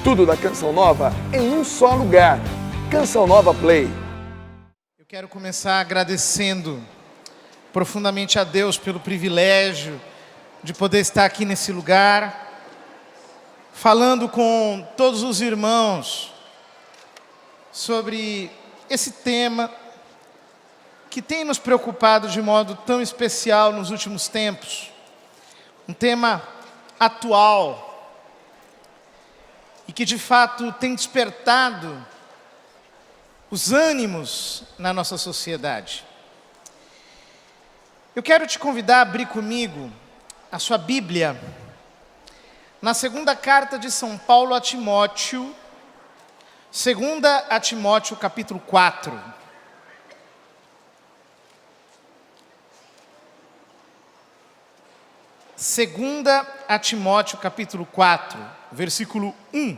Tudo da Canção Nova em um só lugar. Canção Nova Play. Eu quero começar agradecendo profundamente a Deus pelo privilégio de poder estar aqui nesse lugar, falando com todos os irmãos sobre esse tema que tem nos preocupado de modo tão especial nos últimos tempos. Um tema atual e que de fato tem despertado os ânimos na nossa sociedade. Eu quero te convidar a abrir comigo a sua Bíblia na segunda carta de São Paulo a Timóteo, 2 a Timóteo capítulo 4. Segunda a Timóteo capítulo 4, versículo 1.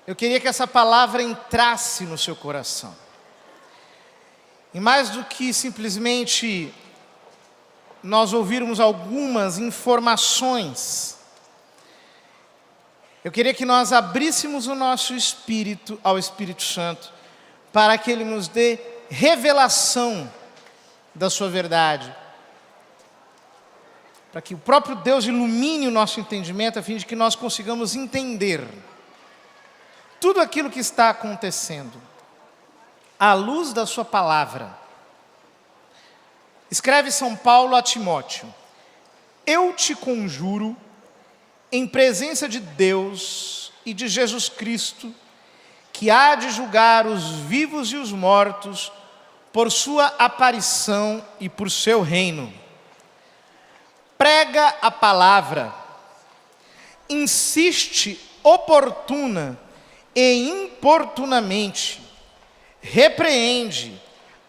Eu queria que essa palavra entrasse no seu coração. E mais do que simplesmente nós ouvirmos algumas informações, eu queria que nós abríssemos o nosso espírito ao Espírito Santo, para que Ele nos dê revelação da sua verdade, para que o próprio Deus ilumine o nosso entendimento, a fim de que nós consigamos entender tudo aquilo que está acontecendo à luz da sua palavra. Escreve São Paulo a Timóteo: eu te conjuro, em presença de Deus e de Jesus Cristo, que há de julgar os vivos e os mortos por sua aparição e por seu reino. Prega a palavra, insiste oportuna e importunamente, repreende,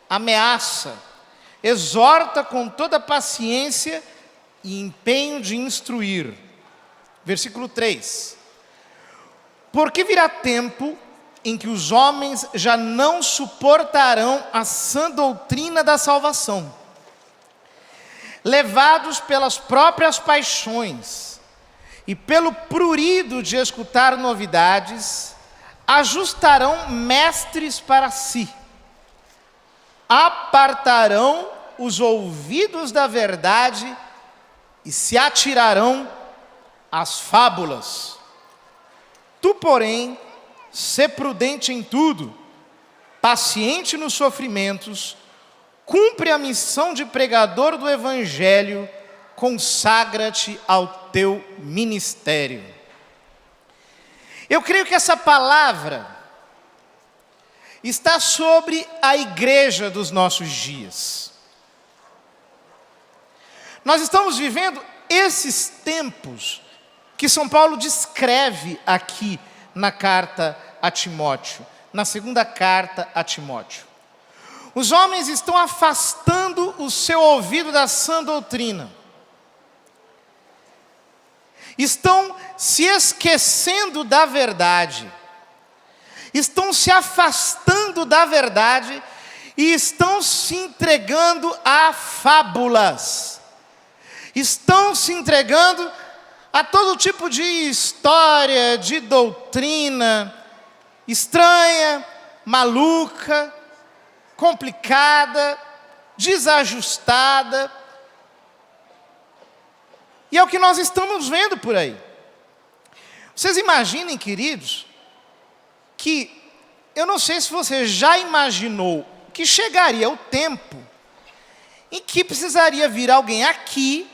ameaça, exorta com toda paciência e empenho de instruir. Versículo 3. Porque virá tempo em que os homens já não suportarão a sã doutrina da salvação, levados pelas próprias paixões e pelo prurido de escutar novidades, ajustarão mestres para si, apartarão os ouvidos da verdade e se atirarão às fábulas. Tu, porém, sê prudente em tudo, paciente nos sofrimentos, cumpre a missão de pregador do Evangelho, consagra-te ao teu ministério. Eu creio que essa palavra está sobre a igreja dos nossos dias. Nós estamos vivendo esses tempos que São Paulo descreve aqui na carta a Timóteo, na segunda carta a Timóteo. Os homens estão afastando o seu ouvido da sã doutrina. Estão se esquecendo da verdade. Estão se afastando da verdade e estão se entregando a fábulas. Estão se entregando a todo tipo de história, de doutrina estranha, maluca, complicada, desajustada. E é o que nós estamos vendo por aí. Vocês imaginem, queridos, que eu não sei se você já imaginou que chegaria o tempo em que precisaria vir alguém aqui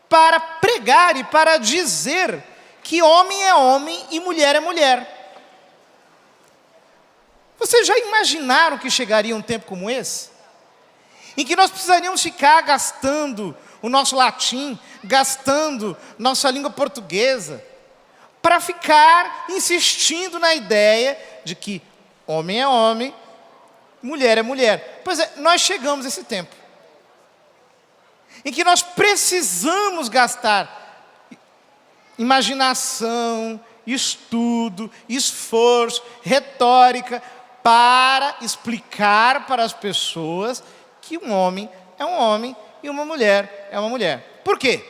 para pregar e para dizer que homem é homem e mulher é mulher. Vocês já imaginaram que chegaria um tempo como esse? Em que nós precisaríamos ficar gastando o nosso latim, gastando nossa língua portuguesa, para ficar insistindo na ideia de que homem é homem, mulher é mulher. Pois é, nós chegamos a esse tempo em que nós precisamos gastar imaginação, estudo, esforço, retórica, para explicar para as pessoas que um homem é um homem e uma mulher é uma mulher. Por quê?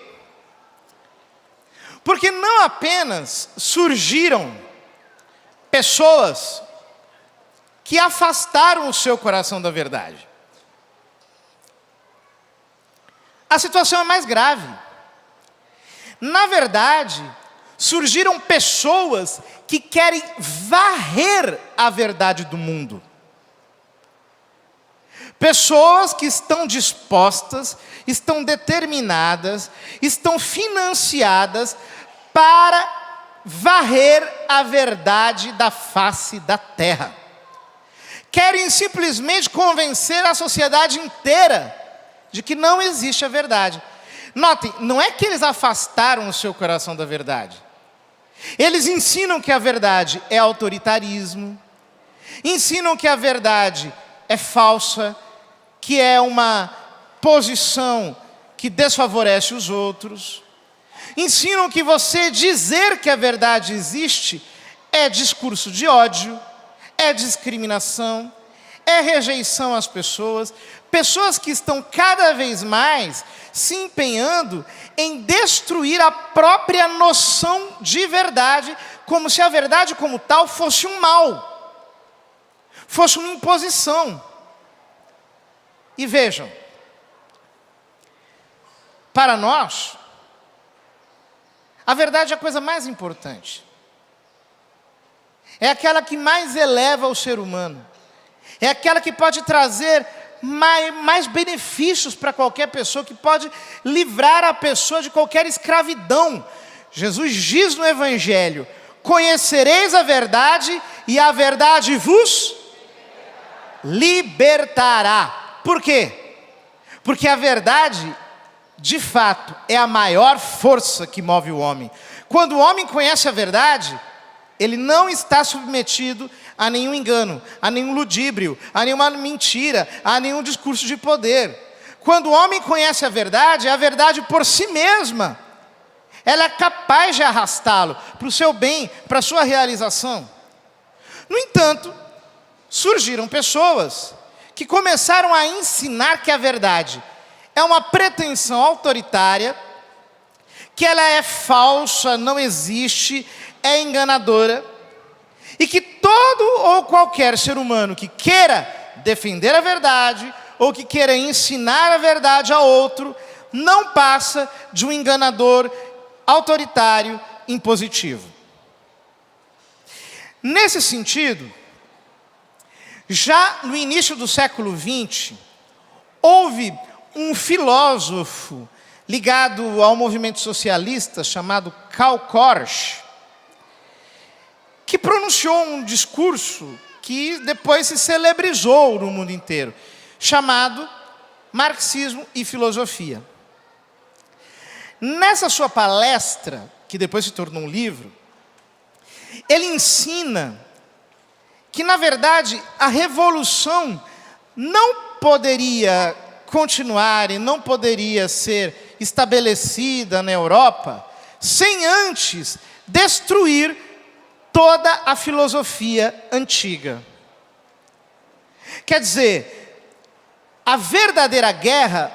Porque não apenas surgiram pessoas que afastaram o seu coração da verdade. A situação é mais grave. Na verdade, surgiram pessoas que querem varrer a verdade do mundo. Pessoas que estão dispostas, estão determinadas, estão financiadas para varrer a verdade da face da terra. Querem simplesmente convencer a sociedade inteira de que não existe a verdade. Notem, não é que eles afastaram o seu coração da verdade. Eles ensinam que a verdade é autoritarismo, ensinam que a verdade é falsa, que é uma posição que desfavorece os outros. Ensinam que você dizer que a verdade existe é discurso de ódio, é discriminação, é rejeição às pessoas. Pessoas que estão cada vez mais se empenhando em destruir a própria noção de verdade, como se a verdade como tal fosse um mal, fosse uma imposição. E vejam, para nós, a verdade é a coisa mais importante. É aquela que mais eleva o ser humano. É aquela que pode trazer mais benefícios para qualquer pessoa, que pode livrar a pessoa de qualquer escravidão. Jesus diz no Evangelho: conhecereis a verdade e a verdade vos libertará. Por quê? Porque a verdade, de fato, é a maior força que move o homem. Quando o homem conhece a verdade, ele não está submetido a nenhum engano, a nenhum ludíbrio, a nenhuma mentira, a nenhum discurso de poder. Quando o homem conhece a verdade por si mesma, ela é capaz de arrastá-lo para o seu bem, para a sua realização. No entanto, surgiram pessoas que começaram a ensinar que a verdade é uma pretensão autoritária, que ela é falsa, não existe, é enganadora, e que todo ou qualquer ser humano que queira defender a verdade, ou que queira ensinar a verdade a outro, não passa de um enganador autoritário, impositivo. Nesse sentido, já no início do século XX, houve um filósofo ligado ao movimento socialista chamado Karl Korsch, que pronunciou um discurso que depois se celebrizou no mundo inteiro, chamado Marxismo e Filosofia. Nessa sua palestra, que depois se tornou um livro, ele ensina que, na verdade, a revolução não poderia continuar e não poderia ser estabelecida na Europa sem antes destruir toda a filosofia antiga. Quer dizer, a verdadeira guerra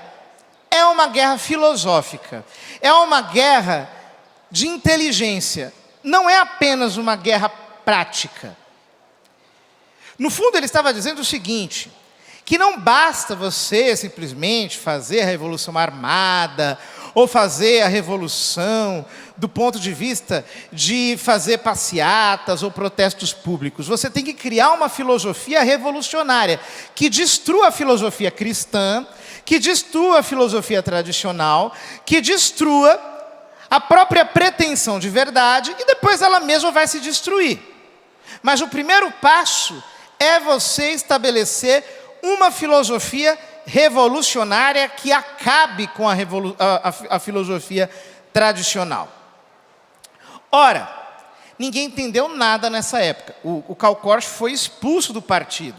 é uma guerra filosófica, é uma guerra de inteligência, não é apenas uma guerra prática. No fundo, ele estava dizendo o seguinte: que não basta você simplesmente fazer a revolução armada, ou fazer a revolução do ponto de vista de fazer passeatas ou protestos públicos. Você tem que criar uma filosofia revolucionária, que destrua a filosofia cristã, que destrua a filosofia tradicional, que destrua a própria pretensão de verdade, e depois ela mesma vai se destruir. Mas o primeiro passo é você estabelecer uma filosofia revolucionária que acabe com a filosofia tradicional. Ora, ninguém entendeu nada nessa época. O Karl Korsch foi expulso do partido.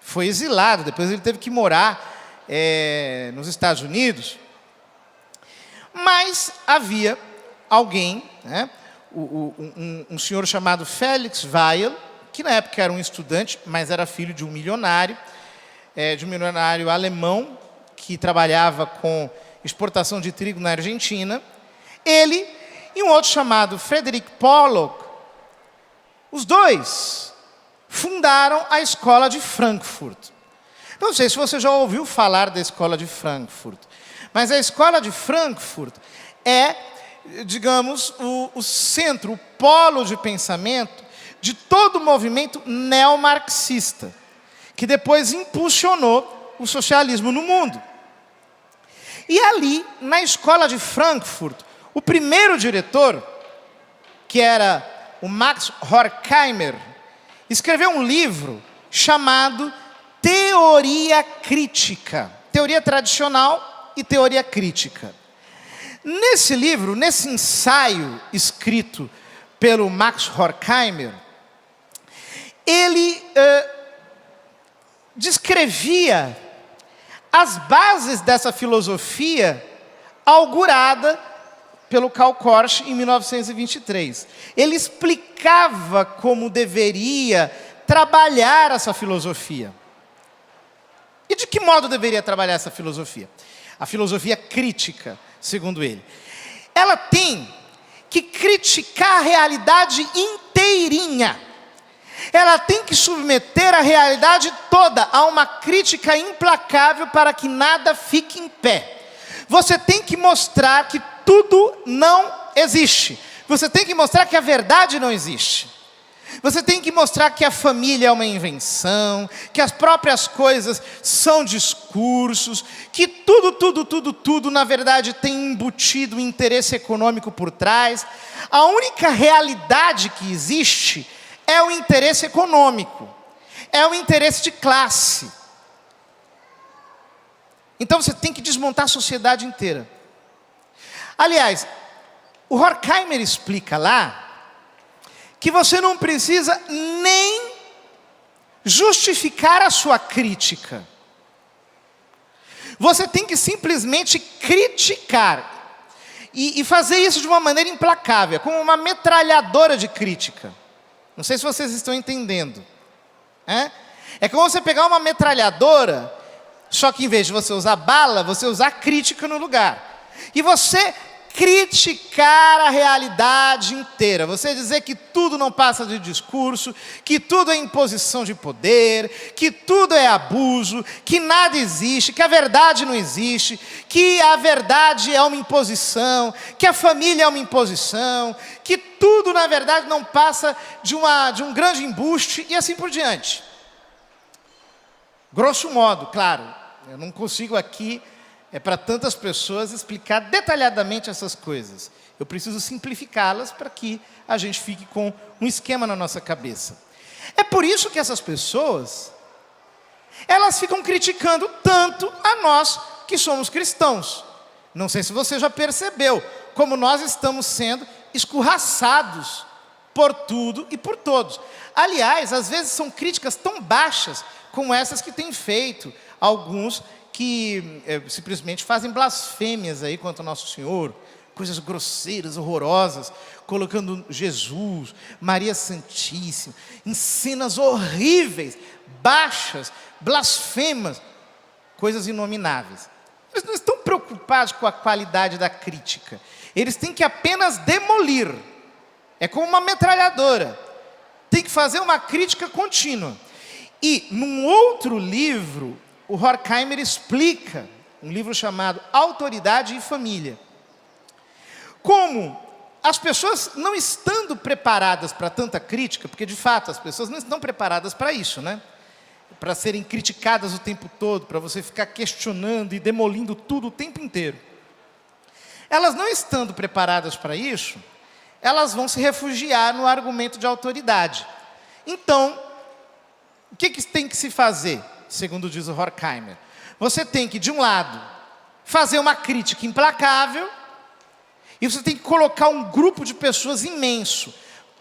Foi exilado, depois ele teve que morar nos Estados Unidos. Mas havia alguém, né, um senhor chamado Felix Weil, que na época era um estudante, mas era filho de um milionário alemão, que trabalhava com exportação de trigo na Argentina. Ele e um outro chamado Frederick Pollock, os dois fundaram a Escola de Frankfurt. Não sei se você já ouviu falar da Escola de Frankfurt, mas a Escola de Frankfurt é, digamos, o centro, o polo de pensamento de todo o movimento neomarxista, que depois impulsionou o socialismo no mundo. E ali, na Escola de Frankfurt, o primeiro diretor, que era o Max Horkheimer, escreveu um livro chamado Teoria Crítica. Teoria tradicional e teoria crítica. Nesse livro, nesse ensaio escrito pelo Max Horkheimer, ele descrevia as bases dessa filosofia augurada pelo Karl Korsch em 1923. Ele explicava como deveria trabalhar essa filosofia. E de que modo deveria trabalhar essa filosofia? A filosofia crítica, segundo ele. Ela tem que criticar a realidade inteirinha. Ela tem que submeter a realidade toda a uma crítica implacável para que nada fique em pé. Você tem que mostrar que tudo não existe. Você tem que mostrar que a verdade não existe. Você tem que mostrar que a família é uma invenção, que as próprias coisas são discursos, que tudo, na verdade, tem embutido um interesse econômico por trás. A única realidade que existe é o interesse econômico, é o interesse de classe. Então você tem que desmontar a sociedade inteira. Aliás, o Horkheimer explica lá que você não precisa nem justificar a sua crítica. Você tem que simplesmente criticar. E fazer isso de uma maneira implacável, como uma metralhadora de crítica. Não sei se vocês estão entendendo. É como você pegar uma metralhadora, só que em vez de você usar bala, você usar crítica no lugar. E você criticar a realidade inteira. Você dizer que tudo não passa de discurso, que tudo é imposição de poder, que tudo é abuso, que nada existe, que a verdade não existe, que a verdade é uma imposição, que a família é uma imposição, que tudo, na verdade, não passa de um grande embuste e assim por diante. Grosso modo, claro, eu não consigo aqui para tantas pessoas explicar detalhadamente essas coisas. Eu preciso simplificá-las para que a gente fique com um esquema na nossa cabeça. É por isso que essas pessoas, elas ficam criticando tanto a nós que somos cristãos. Não sei se você já percebeu como nós estamos sendo escorraçados por tudo e por todos. Aliás, às vezes são críticas tão baixas como essas que têm feito alguns que simplesmente fazem blasfêmias aí contra o Nosso Senhor, coisas grosseiras, horrorosas, colocando Jesus, Maria Santíssima, em cenas horríveis, baixas, blasfemas, coisas inomináveis. Eles não estão preocupados com a qualidade da crítica. Eles têm que apenas demolir. É como uma metralhadora. Tem que fazer uma crítica contínua. E, num outro livro, o Horkheimer explica, um livro chamado Autoridade e Família, como as pessoas não estando preparadas para tanta crítica, porque de fato as pessoas não estão preparadas para isso, né? Para serem criticadas o tempo todo, para você ficar questionando e demolindo tudo o tempo inteiro. Elas não estando preparadas para isso, elas vão se refugiar no argumento de autoridade. Então, o que tem que se fazer? Segundo diz o Horkheimer, você tem que, de um lado, fazer uma crítica implacável, e você tem que colocar um grupo de pessoas imenso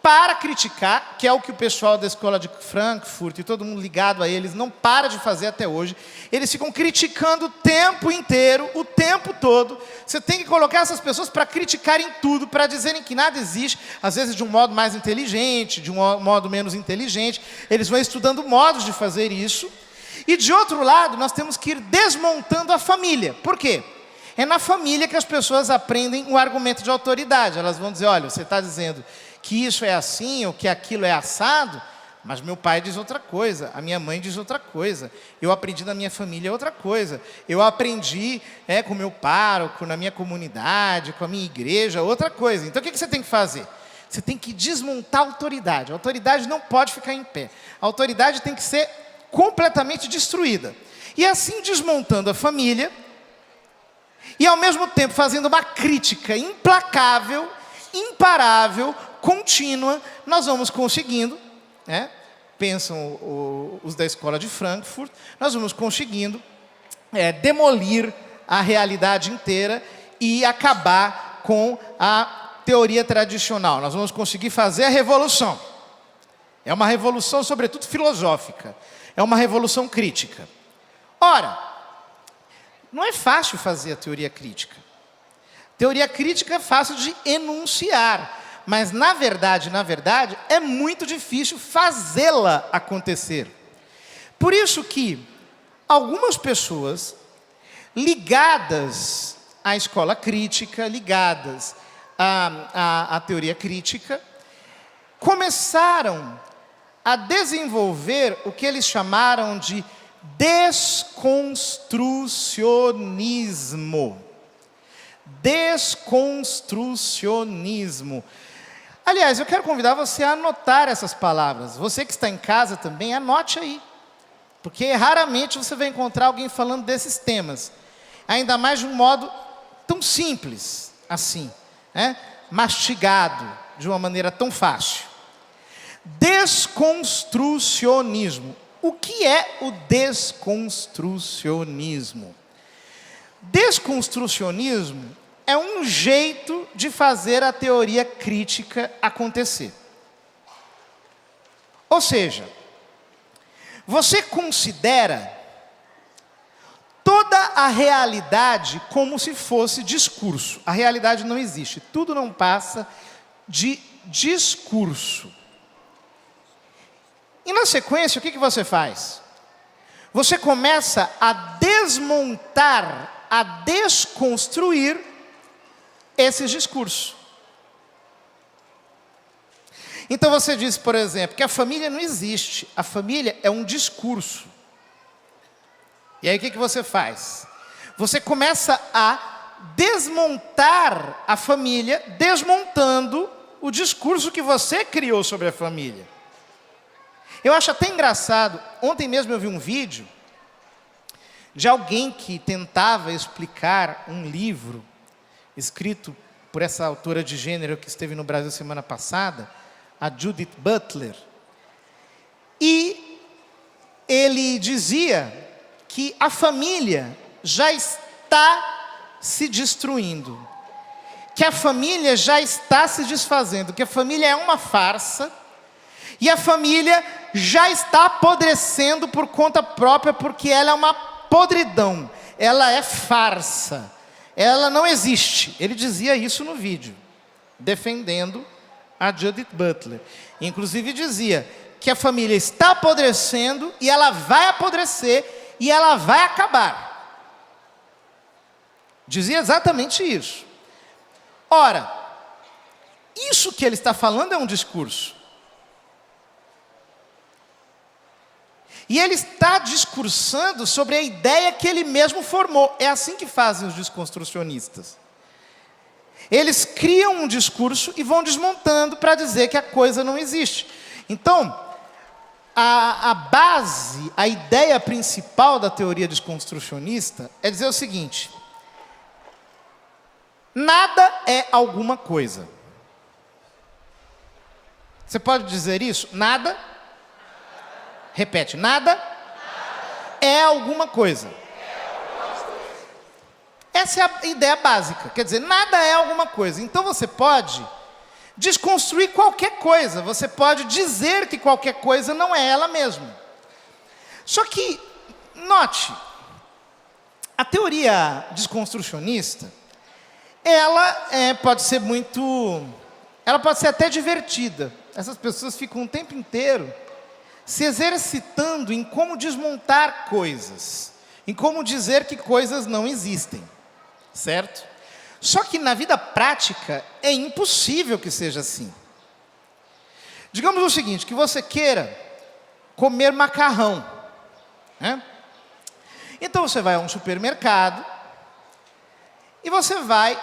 para criticar, que é o que o pessoal da escola de Frankfurt e todo mundo ligado a eles não para de fazer até hoje. Eles ficam criticando o tempo inteiro, o tempo todo. Você tem que colocar essas pessoas para criticarem tudo, para dizerem que nada existe, às vezes de um modo mais inteligente, de um modo menos inteligente. Eles vão estudando modos de fazer isso. E de outro lado, nós temos que ir desmontando a família. Por quê? É na família que as pessoas aprendem o argumento de autoridade. Elas vão dizer, olha, você está dizendo que isso é assim ou que aquilo é assado, mas meu pai diz outra coisa, a minha mãe diz outra coisa, eu aprendi na minha família outra coisa, eu aprendi com o meu pároco, na minha comunidade, com a minha igreja, outra coisa. Então o que você tem que fazer? Você tem que desmontar a autoridade. A autoridade não pode ficar em pé. A autoridade tem que ser completamente destruída. E assim, desmontando a família, e ao mesmo tempo fazendo uma crítica implacável, imparável, contínua, nós vamos conseguindo, pensam os da escola de Frankfurt, nós vamos conseguindo demolir a realidade inteira e acabar com a teoria tradicional. Nós vamos conseguir fazer a revolução. É uma revolução, sobretudo, filosófica. É uma revolução crítica. Ora, não é fácil fazer a teoria crítica. Teoria crítica é fácil de enunciar, mas na verdade, é muito difícil fazê-la acontecer. Por isso que algumas pessoas ligadas à escola crítica, ligadas à teoria crítica, começaram a desenvolver o que eles chamaram de desconstrucionismo. Desconstrucionismo. Aliás, eu quero convidar você a anotar essas palavras. Você que está em casa também, anote aí. Porque raramente você vai encontrar alguém falando desses temas. Ainda mais de um modo tão simples, assim, mastigado, de uma maneira tão fácil. Desconstrucionismo. O que é o desconstrucionismo? Desconstrucionismo é um jeito de fazer a teoria crítica acontecer. Ou seja, você considera toda a realidade como se fosse discurso. A realidade não existe, tudo não passa de discurso. E na sequência, o que você faz? Você começa a desmontar, a desconstruir esses discursos. Então você diz, por exemplo, que a família não existe. A família é um discurso. E aí o que você faz? Você começa a desmontar a família, desmontando o discurso que você criou sobre a família. Eu acho até engraçado, ontem mesmo eu vi um vídeo de alguém que tentava explicar um livro escrito por essa autora de gênero que esteve no Brasil semana passada, a Judith Butler. E ele dizia que a família já está se destruindo, que a família já está se desfazendo, que a família é uma farsa, e a família já está apodrecendo por conta própria, porque ela é uma podridão, ela é farsa, ela não existe. Ele dizia isso no vídeo, defendendo a Judith Butler. Inclusive dizia que a família está apodrecendo, e ela vai apodrecer, e ela vai acabar. Dizia exatamente isso. Ora, isso que ele está falando é um discurso. E ele está discursando sobre a ideia que ele mesmo formou. É assim que fazem os desconstrucionistas. Eles criam um discurso e vão desmontando para dizer que a coisa não existe. Então, a base, a ideia principal da teoria desconstrucionista é dizer o seguinte: nada é alguma coisa. Você pode dizer isso? Nada. Repete, nada é alguma coisa. Essa é a ideia básica. Quer dizer, nada é alguma coisa. Então você pode desconstruir qualquer coisa. Você pode dizer que qualquer coisa não é ela mesma. Só que, note, a teoria desconstrucionista, ela pode ser até divertida. Essas pessoas ficam o tempo inteiro se exercitando em como desmontar coisas, em como dizer que coisas não existem, certo? Só que na vida prática é impossível que seja assim. Digamos o seguinte, que você queira comer macarrão, né? Então você vai a um supermercado e você vai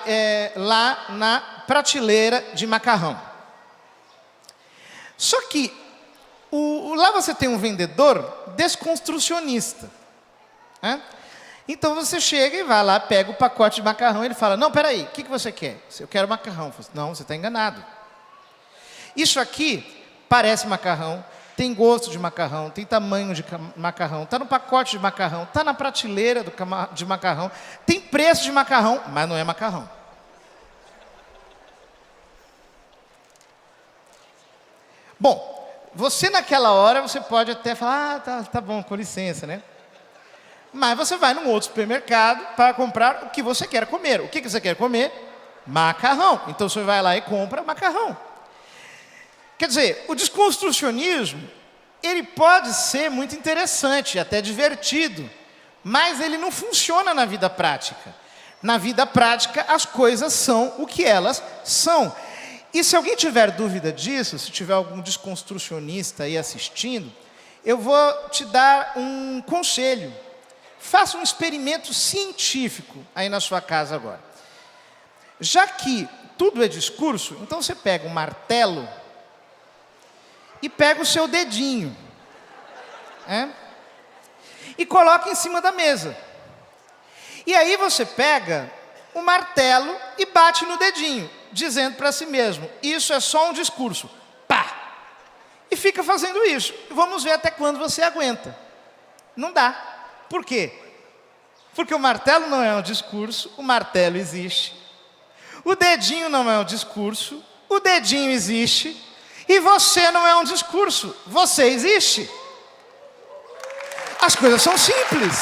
lá na prateleira de macarrão. Só que lá você tem um vendedor desconstrucionista, né? Então você chega e vai lá, pega o pacote de macarrão e ele fala, não, peraí, o que você quer? Eu quero macarrão. Não, você está enganado. Isso aqui parece macarrão, tem gosto de macarrão, tem tamanho de macarrão, está no pacote de macarrão, está na prateleira de macarrão, tem preço de macarrão, mas não é macarrão. Bom, você naquela hora, você pode até falar, tá bom, com licença, né? Mas você vai num outro supermercado para comprar o que você quer comer. O que você quer comer? Macarrão. Então você vai lá e compra macarrão. Quer dizer, o desconstrucionismo, ele pode ser muito interessante, até divertido, mas ele não funciona na vida prática. Na vida prática, as coisas são o que elas são. E se alguém tiver dúvida disso, se tiver algum desconstrucionista aí assistindo, eu vou te dar um conselho. Faça um experimento científico aí na sua casa agora. Já que tudo é discurso, então você pega um martelo e pega o seu dedinho, e coloca em cima da mesa. E aí você pega o martelo e bate no dedinho, dizendo para si mesmo, isso é só um discurso. Pá! E fica fazendo isso. Vamos ver até quando você aguenta. Não dá. Por quê? Porque o martelo não é um discurso, o martelo existe. O dedinho não é um discurso, o dedinho existe. E você não é um discurso, você existe. As coisas são simples.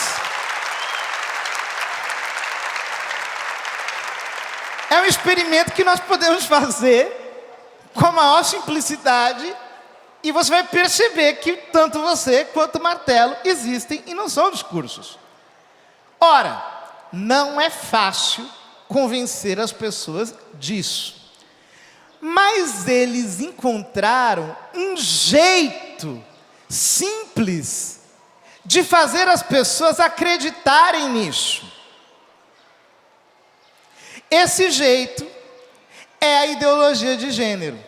É um experimento que nós podemos fazer com a maior simplicidade e você vai perceber que tanto você quanto o martelo existem e não são discursos. Ora, não é fácil convencer as pessoas disso. Mas eles encontraram um jeito simples de fazer as pessoas acreditarem nisso. Esse jeito é a ideologia de gênero,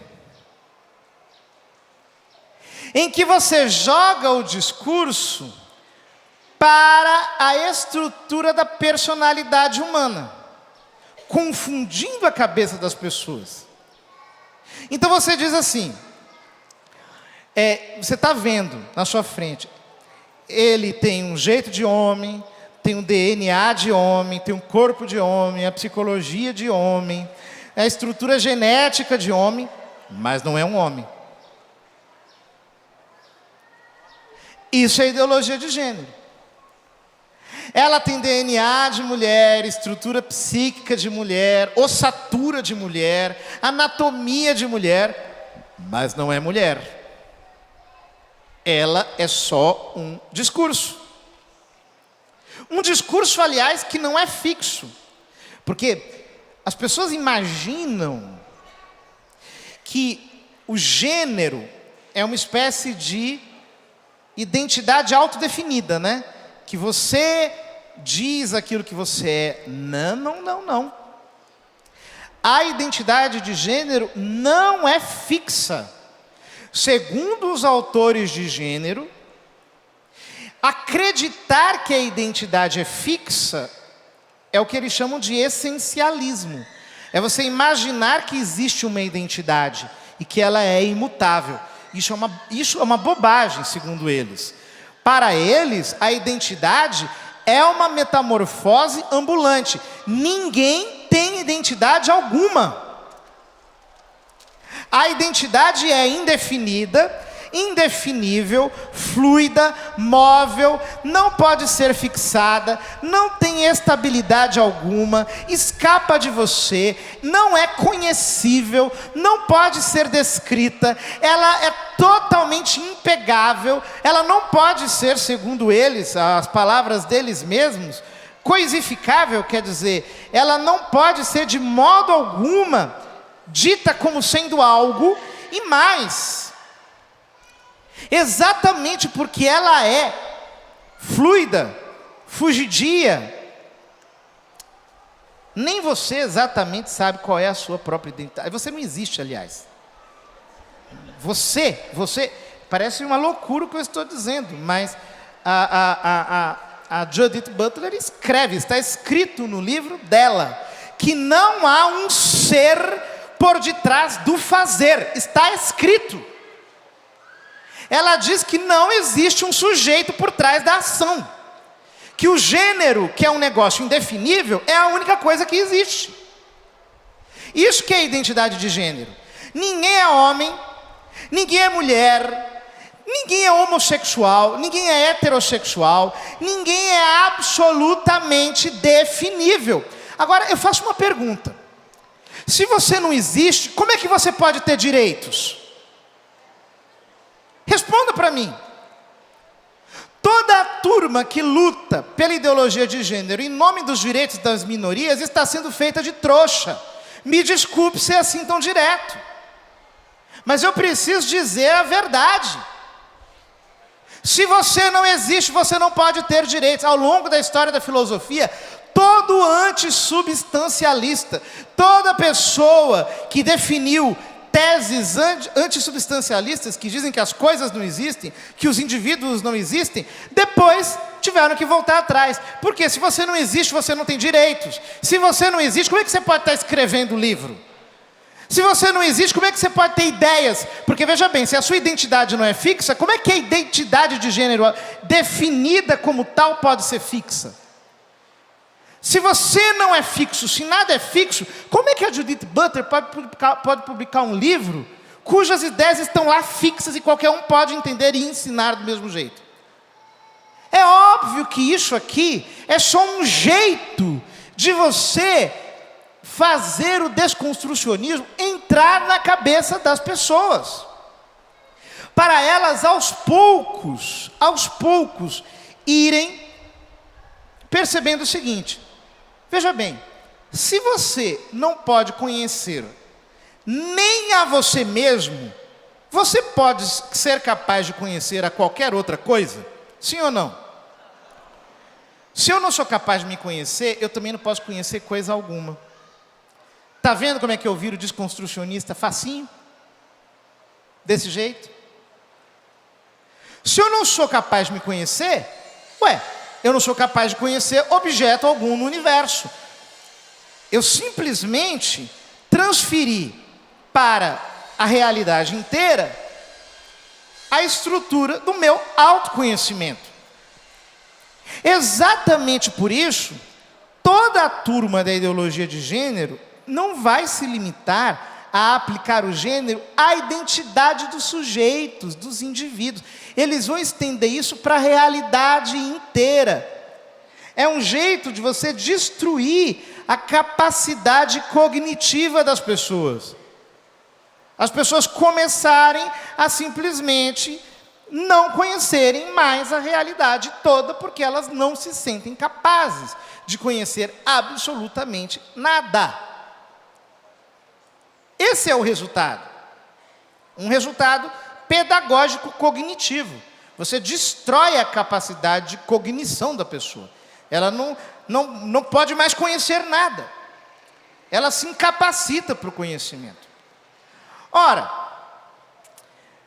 em que você joga o discurso para a estrutura da personalidade humana, confundindo a cabeça das pessoas. Então você diz assim, você está vendo na sua frente, ele tem um jeito de homem, tem um DNA de homem, tem um corpo de homem, a psicologia de homem, a estrutura genética de homem, mas não é um homem. Isso é ideologia de gênero. Ela tem DNA de mulher, estrutura psíquica de mulher, ossatura de mulher, anatomia de mulher, mas não é mulher. Ela é só um discurso. Um discurso, aliás, que não é fixo. Porque as pessoas imaginam que o gênero é uma espécie de identidade autodefinida, né? Que você diz aquilo que você é. Não. A identidade de gênero não é fixa. Segundo os autores de gênero, acreditar que a identidade é fixa é o que eles chamam de essencialismo. É você imaginar que existe uma identidade e que ela é imutável. Isso é uma bobagem, segundo eles. Para eles, a identidade é uma metamorfose ambulante. Ninguém tem identidade alguma. A identidade é indefinida, indefinível, fluida, móvel, não pode ser fixada, não tem estabilidade alguma, escapa de você, não é conhecível, não pode ser descrita, ela é totalmente impegável, ela não pode ser, segundo eles, as palavras deles mesmos, coisificável, quer dizer, ela não pode ser de modo alguma dita como sendo algo, e mais, exatamente porque ela é fluida, fugidia, nem você exatamente sabe qual é a sua própria identidade. Você não existe, aliás. Você, parece uma loucura o que eu estou dizendo, mas a Judith Butler escreve, está escrito no livro dela, que não há um ser por detrás do fazer, está escrito. Ela diz que não existe um sujeito por trás da ação. Que o gênero, que é um negócio indefinível, é a única coisa que existe. Isso que é identidade de gênero. Ninguém é homem, ninguém é mulher, ninguém é homossexual, ninguém é heterossexual, ninguém é absolutamente definível. Agora, eu faço uma pergunta. Se você não existe, como é que você pode ter direitos? Responda para mim. Toda a turma que luta pela ideologia de gênero em nome dos direitos das minorias está sendo feita de trouxa. Me desculpe ser assim tão direto, mas eu preciso dizer a verdade. Se você não existe, você não pode ter direitos. Ao longo da história da filosofia, todo antissubstancialista, toda pessoa que definiu teses antissubstancialistas que dizem que as coisas não existem, que os indivíduos não existem, depois tiveram que voltar atrás. Porque se você não existe, você não tem direitos. Se você não existe, como é que você pode estar escrevendo livro? Se você não existe, como é que você pode ter ideias? Porque veja bem, se a sua identidade não é fixa, como é que a identidade de gênero definida como tal pode ser fixa? Se você não é fixo, se nada é fixo, como é que a Judith Butler pode publicar um livro cujas ideias estão lá fixas e qualquer um pode entender e ensinar do mesmo jeito? É óbvio que isso aqui é só um jeito de você fazer o desconstrucionismo entrar na cabeça das pessoas, para elas aos poucos, irem percebendo o seguinte. Veja bem, se você não pode conhecer nem a você mesmo, você pode ser capaz de conhecer a qualquer outra coisa? Sim ou não? Se eu não sou capaz de me conhecer, eu também não posso conhecer coisa alguma. Está vendo como é que eu viro desconstrucionista facinho? Desse jeito? Se eu não sou capaz de me conhecer, eu não sou capaz de conhecer objeto algum no universo. Eu simplesmente transferi para a realidade inteira a estrutura do meu autoconhecimento. Exatamente por isso, toda a turma da ideologia de gênero não vai se limitar a aplicar o gênero à identidade dos sujeitos, dos indivíduos. Eles vão estender isso para a realidade inteira. É um jeito de você destruir a capacidade cognitiva das pessoas. As pessoas começarem a simplesmente não conhecerem mais a realidade toda, porque elas não se sentem capazes de conhecer absolutamente nada. Esse é o resultado. Um resultado pedagógico cognitivo. Você destrói a capacidade de cognição da pessoa. Ela não pode mais conhecer nada. Ela se incapacita para o conhecimento. Ora,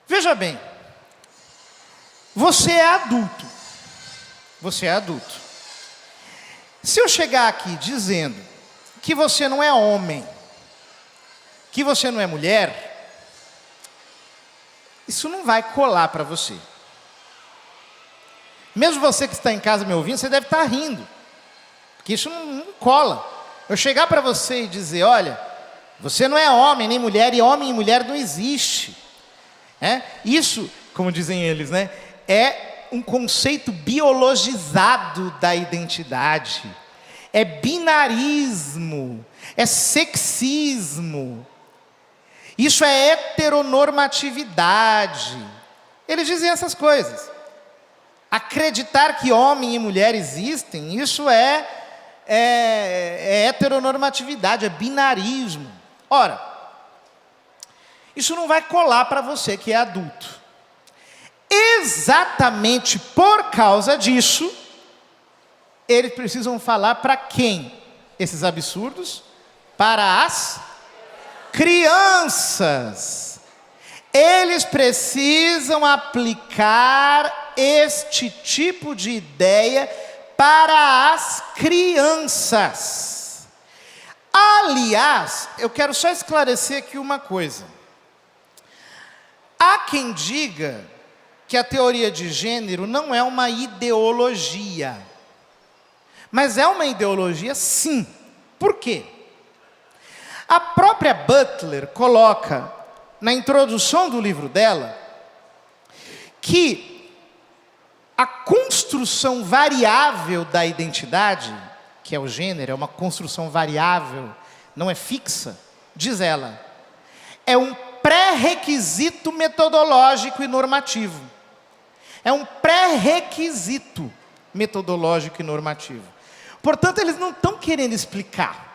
veja bem, você é adulto. Você é adulto. Se eu chegar aqui dizendo que você não é homem, que você não é mulher, isso não vai colar para você. Mesmo você que está em casa me ouvindo, você deve estar rindo, porque isso não cola. Eu chegar para você e dizer, olha, Você não é homem nem mulher, e homem e mulher não existe. Isso, como dizem eles, né, é um conceito biologizado da identidade. É binarismo, é sexismo. Isso é heteronormatividade. Eles dizem essas coisas. Acreditar que homem e mulher existem, isso é heteronormatividade, é binarismo. Ora, isso não vai colar para você que é adulto. Exatamente por causa disso, eles precisam falar para quem? Esses absurdos? Para as crianças. Eles precisam aplicar este tipo de ideia para as crianças. Aliás, eu quero só esclarecer aqui uma coisa. Há quem diga que a teoria de gênero não é uma ideologia. Mas é uma ideologia, sim. Por quê? A própria Butler coloca na introdução do livro dela que a construção variável da identidade, que é o gênero, é uma construção variável, não é fixa, diz ela, é um pré-requisito metodológico e normativo. É um pré-requisito metodológico e normativo. Portanto, eles não estão querendo explicar.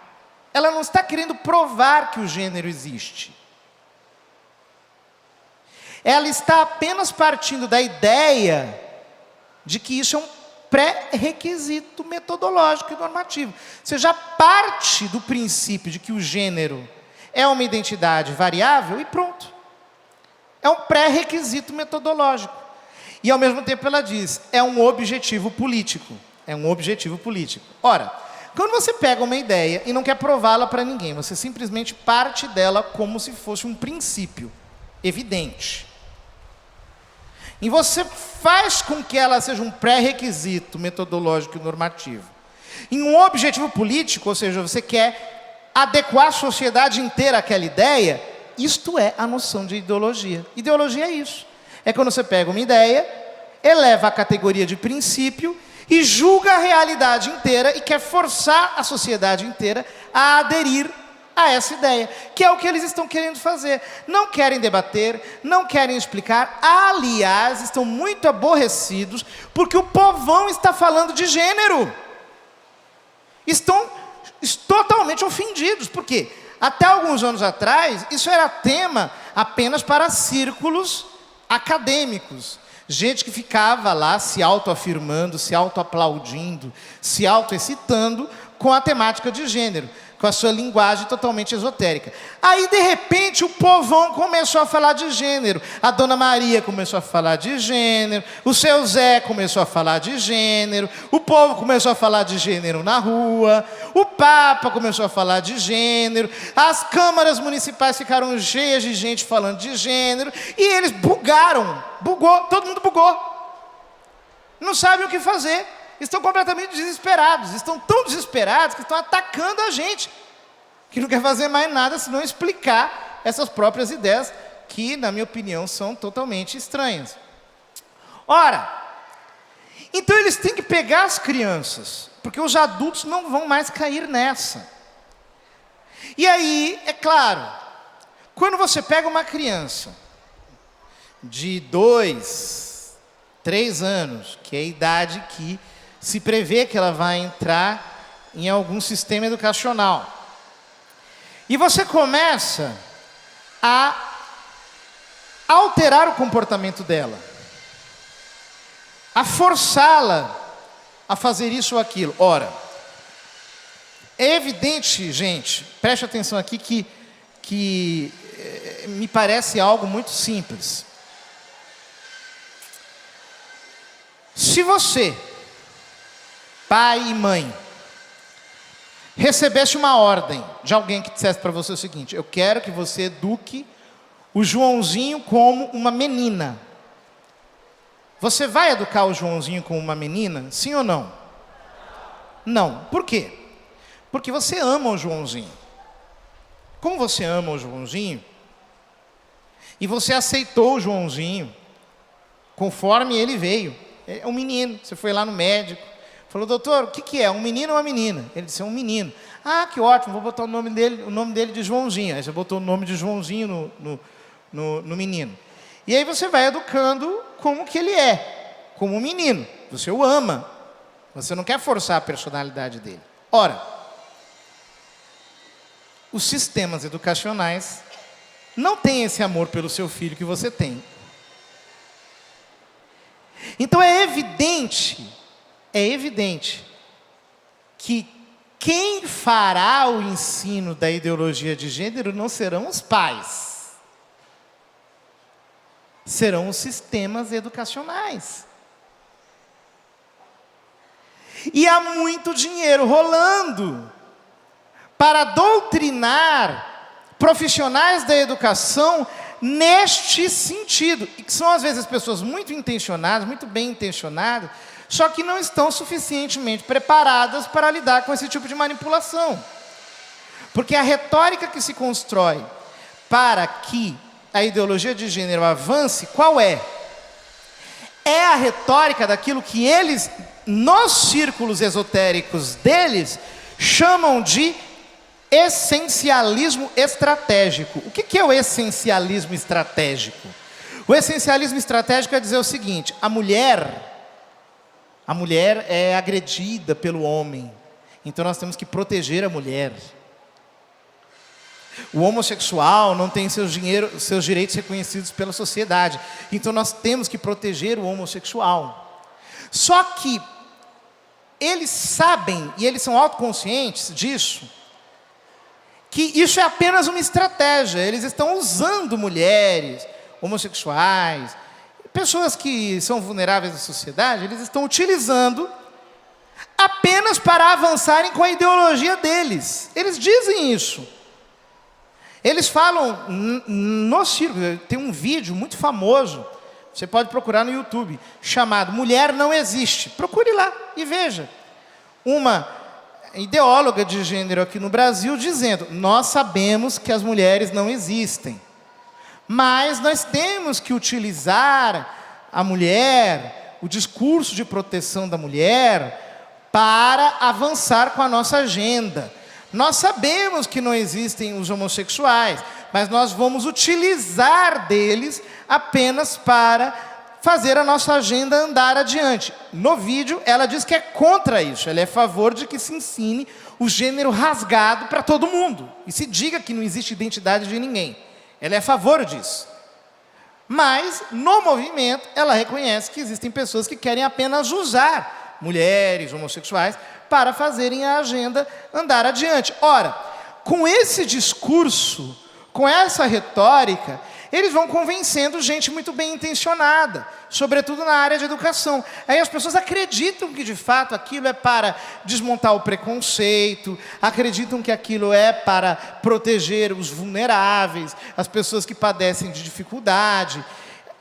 Ela não está querendo provar que o gênero existe. Ela está apenas partindo da ideia de que isso é um pré-requisito metodológico e normativo. Você já parte do princípio de que o gênero é uma identidade variável e pronto. É um pré-requisito metodológico. E ao mesmo tempo ela diz, é um objetivo político. É um objetivo político. Ora, quando você pega uma ideia e não quer prová-la para ninguém, você simplesmente parte dela como se fosse um princípio evidente. E você faz com que ela seja um pré-requisito metodológico e normativo. Em um objetivo político, ou seja, você quer adequar a sociedade inteira àquela ideia, isto é a noção de ideologia. Ideologia é isso. É quando você pega uma ideia, eleva a categoria de princípio e julga a realidade inteira e quer forçar a sociedade inteira a aderir a essa ideia, que é o que eles estão querendo fazer. Não querem debater, não querem explicar, aliás, estão muito aborrecidos porque o povão está falando de gênero. Estão totalmente ofendidos, porque até alguns anos atrás, isso era tema apenas para círculos acadêmicos. Gente que ficava lá se autoafirmando, se autoaplaudindo, se autoexcitando com a temática de gênero, com a sua linguagem totalmente esotérica. Aí, de repente, o povão começou a falar de gênero. A Dona Maria começou a falar de gênero, o seu Zé começou a falar de gênero, o povo começou a falar de gênero na rua, o Papa começou a falar de gênero, as câmaras municipais ficaram cheias de gente falando de gênero, e eles bugaram, todo mundo bugou. Não sabem o que fazer. Estão completamente desesperados. Estão tão desesperados que estão atacando a gente, que não quer fazer mais nada senão explicar essas próprias ideias, que, na minha opinião, são totalmente estranhas. Ora, então eles têm que pegar as crianças, porque os adultos não vão mais cair nessa. E aí, é claro, quando você pega uma criança de 2, 3 anos, que é a idade que se prevê que ela vai entrar em algum sistema educacional, e você começa a alterar o comportamento dela, a forçá-la a fazer isso ou aquilo. Ora, é evidente, gente, preste atenção aqui, que me parece algo muito simples. Se você, pai e mãe, recebesse uma ordem de alguém que dissesse para você o seguinte: eu quero que você eduque o Joãozinho como uma menina. Você vai educar o Joãozinho como uma menina? Sim ou não? Não. Por quê? Porque você ama o Joãozinho. como você ama o Joãozinho, e você aceitou o Joãozinho, conforme ele veio. É um menino, você foi lá no médico, falou, doutor, o que é, um menino ou uma menina? Ele disse, é um menino. Ah, que ótimo, vou botar o nome dele de Joãozinho. Aí você botou o nome de Joãozinho no menino. E aí você vai educando como que ele é, como um menino. Você o ama, você não quer forçar a personalidade dele. Ora, os sistemas educacionais não têm esse amor pelo seu filho que você tem. Então é evidente que quem fará o ensino da ideologia de gênero não serão os pais, serão os sistemas educacionais. E há muito dinheiro rolando para doutrinar profissionais da educação neste sentido. E que são, às vezes, pessoas muito intencionadas, muito bem intencionadas, só que não estão suficientemente preparadas para lidar com esse tipo de manipulação. Porque a retórica que se constrói para que a ideologia de gênero avance, qual é? É a retórica daquilo que eles, nos círculos esotéricos deles, chamam de essencialismo estratégico. O que é o essencialismo estratégico? O essencialismo estratégico é dizer o seguinte, a mulher é agredida pelo homem, então nós temos que proteger a mulher. O homossexual não tem seus direitos reconhecidos pela sociedade, então nós temos que proteger o homossexual. Só que eles sabem, e eles são autoconscientes disso, que isso é apenas uma estratégia. Eles estão usando mulheres, homossexuais, pessoas que são vulneráveis à sociedade, eles estão utilizando apenas para avançarem com a ideologia deles. Eles dizem isso. Eles falam no círculo, tem um vídeo muito famoso, você pode procurar no YouTube, chamado Mulher Não Existe. Procure lá e veja. Uma ideóloga de gênero aqui no Brasil dizendo, nós sabemos que as mulheres não existem, mas nós temos que utilizar a mulher, o discurso de proteção da mulher, para avançar com a nossa agenda. Nós sabemos que não existem os homossexuais, mas nós vamos utilizar deles apenas para fazer a nossa agenda andar adiante. No vídeo, ela diz que é contra isso. Ela é a favor de que se ensine o gênero rasgado para todo mundo. E se diga que não existe identidade de ninguém. Ela é a favor disso. Mas, no movimento, ela reconhece que existem pessoas que querem apenas usar mulheres, homossexuais, para fazerem a agenda andar adiante. Ora, com esse discurso, com essa retórica, eles vão convencendo gente muito bem intencionada, sobretudo na área de educação. Aí as pessoas acreditam que, de fato, aquilo é para desmontar o preconceito, acreditam que aquilo é para proteger os vulneráveis, as pessoas que padecem de dificuldade.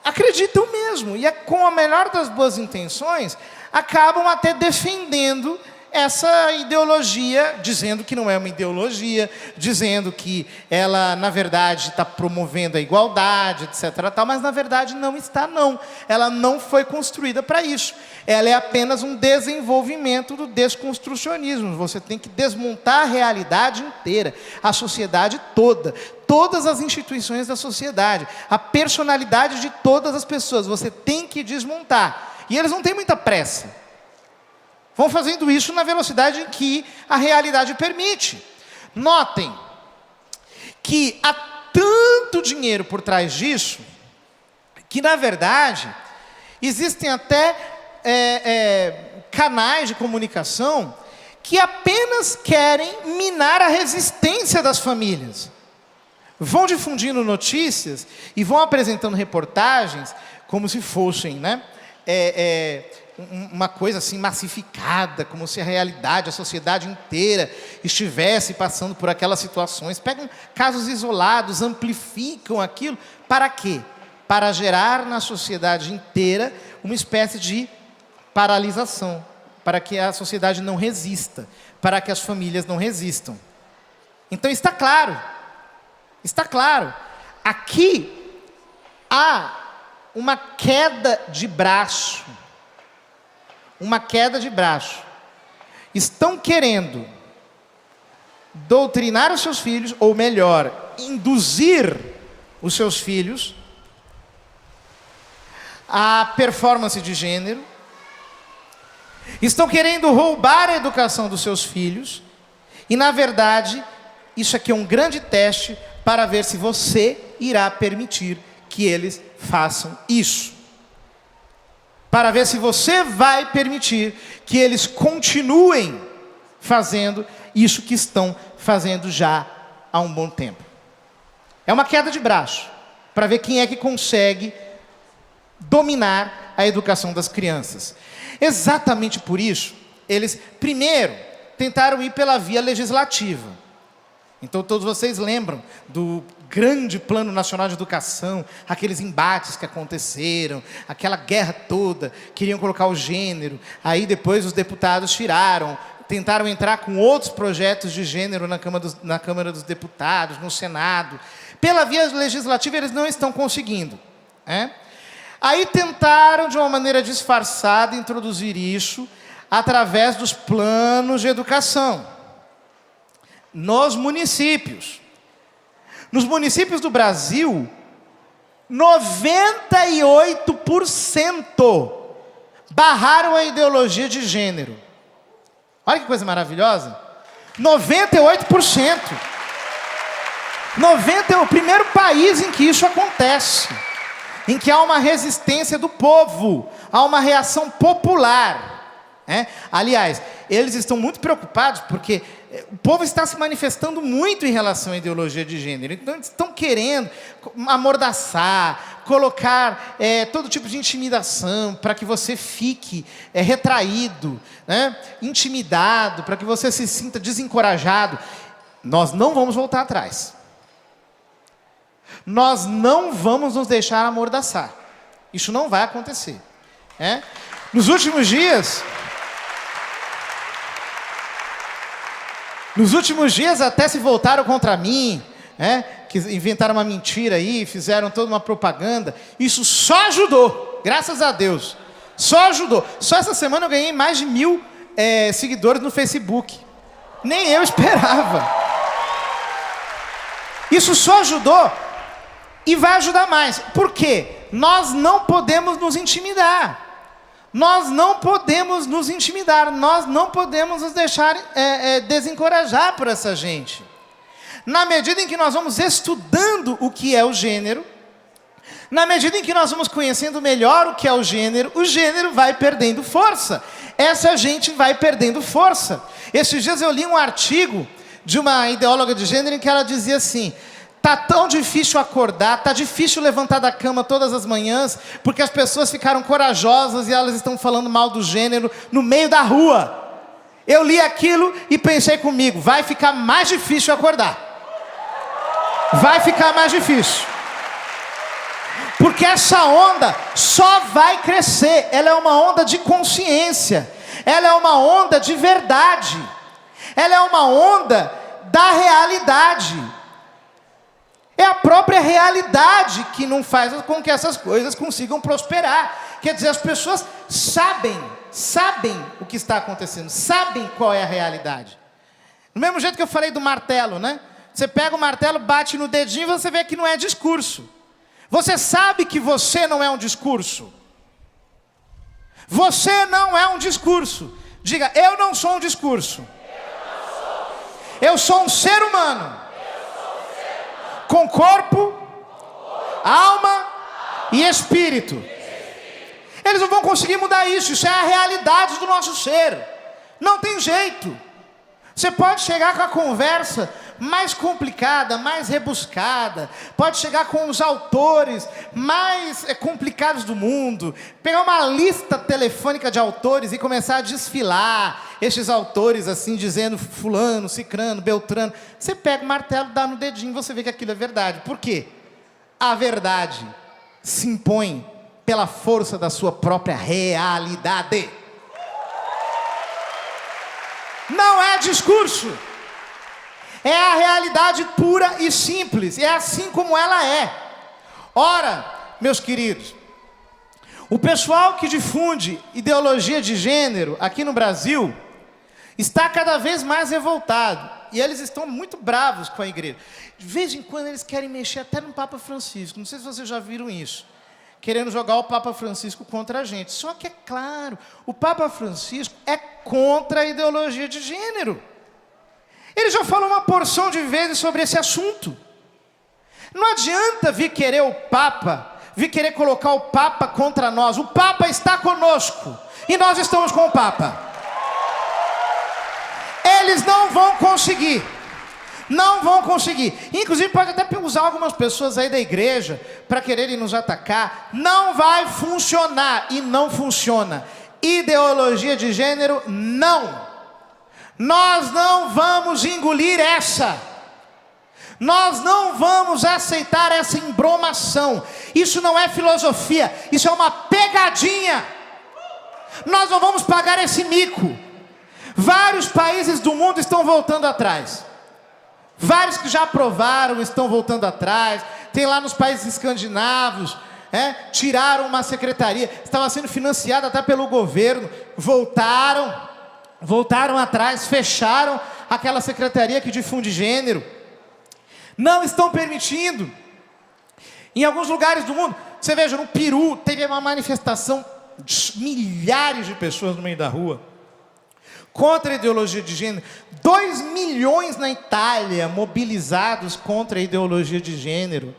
Acreditam mesmo, e com a melhor das boas intenções, acabam até defendendo essa ideologia, dizendo que não é uma ideologia, dizendo que ela, na verdade, está promovendo a igualdade, etc. Mas, na verdade, não está, não. Ela não foi construída para isso. Ela é apenas um desenvolvimento do desconstrucionismo. Você tem que desmontar a realidade inteira, a sociedade toda, todas as instituições da sociedade, a personalidade de todas as pessoas. Você tem que desmontar. E eles não têm muita pressa. Vão fazendo isso na velocidade em que a realidade permite. Notem que há tanto dinheiro por trás disso, que, na verdade, existem até canais de comunicação que apenas querem minar a resistência das famílias. Vão difundindo notícias e vão apresentando reportagens como se fossem, né, uma coisa assim massificada, como se a realidade, a sociedade inteira estivesse passando por aquelas situações. Pegam casos isolados, amplificam aquilo. Para quê? Para gerar na sociedade inteira uma espécie de paralisação, para que a sociedade não resista, para que as famílias não resistam. Então está claro Está claro. Aqui há uma queda de braço. Uma queda de braço. Estão querendo doutrinar os seus filhos, ou melhor, induzir os seus filhos à performance de gênero. Estão querendo roubar a educação dos seus filhos. E, na verdade, isso aqui é um grande teste para ver se você irá permitir que eles façam isso. Para ver se você vai permitir que eles continuem fazendo isso que estão fazendo já há um bom tempo. É uma queda de braço, para ver quem é que consegue dominar a educação das crianças. Exatamente por isso, eles primeiro tentaram ir pela via legislativa. Então todos vocês lembram do grande Plano Nacional de Educação, aqueles embates que aconteceram, aquela guerra toda, queriam colocar o gênero, aí depois os deputados tentaram entrar com outros projetos de gênero na Câmara dos Deputados, no Senado. Pela via legislativa eles não estão conseguindo, né? Aí tentaram, de uma maneira disfarçada, introduzir isso através dos planos de educação nos municípios. Nos municípios do Brasil, 98% barraram a ideologia de gênero. Olha que coisa maravilhosa. 98%. É o primeiro país em que isso acontece. Em que há uma resistência do povo, há uma reação popular. Aliás, eles estão muito preocupados porque o povo está se manifestando muito em relação à ideologia de gênero. Então, eles estão querendo amordaçar, colocar todo tipo de intimidação para que você fique retraído, né? Intimidado, para que você se sinta desencorajado. Nós não vamos voltar atrás. Nós não vamos nos deixar amordaçar. Isso não vai acontecer. Nos últimos dias até se voltaram contra mim, que inventaram uma mentira aí, fizeram toda uma propaganda. Isso só ajudou, graças a Deus. Só ajudou. Só essa semana eu ganhei mais de 1000 seguidores no Facebook. Nem eu esperava. Isso só ajudou e vai ajudar mais. Por quê? Nós não podemos nos intimidar. Nós não podemos nos intimidar. Nós não podemos nos deixar desencorajar por essa gente. Na medida em que nós vamos estudando o que é o gênero, na medida em que nós vamos conhecendo melhor o que é o gênero vai perdendo força. Essa gente vai perdendo força. Esses dias eu li um artigo de uma ideóloga de gênero em que ela dizia assim: tá tão difícil acordar, tá difícil levantar da cama todas as manhãs, porque as pessoas ficaram corajosas e elas estão falando mal do gênero no meio da rua. Eu li aquilo e pensei comigo, vai ficar mais difícil acordar. Vai ficar mais difícil. Porque essa onda só vai crescer. Ela é uma onda de consciência. Ela é uma onda de verdade. Ela é uma onda da realidade. É a própria realidade que não faz com que essas coisas consigam prosperar. Quer dizer, as pessoas sabem o que está acontecendo, sabem qual é a realidade. Do mesmo jeito que eu falei do martelo, né? Você pega o martelo, bate no dedinho e você vê que não é discurso. Você sabe que você não é um discurso. Você não é um discurso. Diga, eu não sou um discurso. Eu sou um ser humano. Com corpo, alma e espírito. Eles não vão conseguir mudar isso. Isso é a realidade do nosso ser. Não tem jeito. Você pode chegar com a conversa mais complicada, mais rebuscada, pode chegar com os autores mais complicados do mundo, pegar uma lista telefônica de autores e começar a desfilar estes autores assim, dizendo fulano, cicrano, beltrano. Você pega o martelo, dá no dedinho, você vê que aquilo é verdade. Por quê? A verdade se impõe pela força da sua própria realidade. Não é discurso. É a realidade pura e simples, é assim como ela é. Ora, meus queridos, o pessoal que difunde ideologia de gênero aqui no Brasil está cada vez mais revoltado. E eles estão muito bravos com a igreja. De vez em quando eles querem mexer até no Papa Francisco. Não sei se vocês já viram isso. Querendo jogar o Papa Francisco contra a gente. Só que é claro, o Papa Francisco é contra a ideologia de gênero. Ele já falou uma porção de vezes sobre esse assunto. Não adianta vir querer o Papa, vir querer colocar o Papa contra nós. O Papa está conosco e nós estamos com o Papa. Eles não vão conseguir. Não vão conseguir. Inclusive pode até usar algumas pessoas aí da igreja para quererem nos atacar. Não vai funcionar e não funciona. Ideologia de gênero, não. Nós não vamos engolir essa. Nós não vamos aceitar essa embromação. Isso não é filosofia, isso é uma pegadinha. Nós não vamos pagar esse mico. Vários países do mundo estão voltando atrás. Vários que já aprovaram estão voltando atrás. Tem lá nos países escandinavos, tiraram uma secretaria, estava sendo financiada até pelo governo, voltaram atrás, fecharam aquela secretaria que difunde gênero. Não estão permitindo. Em alguns lugares do mundo, você veja, no Peru, teve uma manifestação de milhares de pessoas no meio da rua, contra a ideologia de gênero. 2 milhões na Itália, mobilizados contra a ideologia de gênero.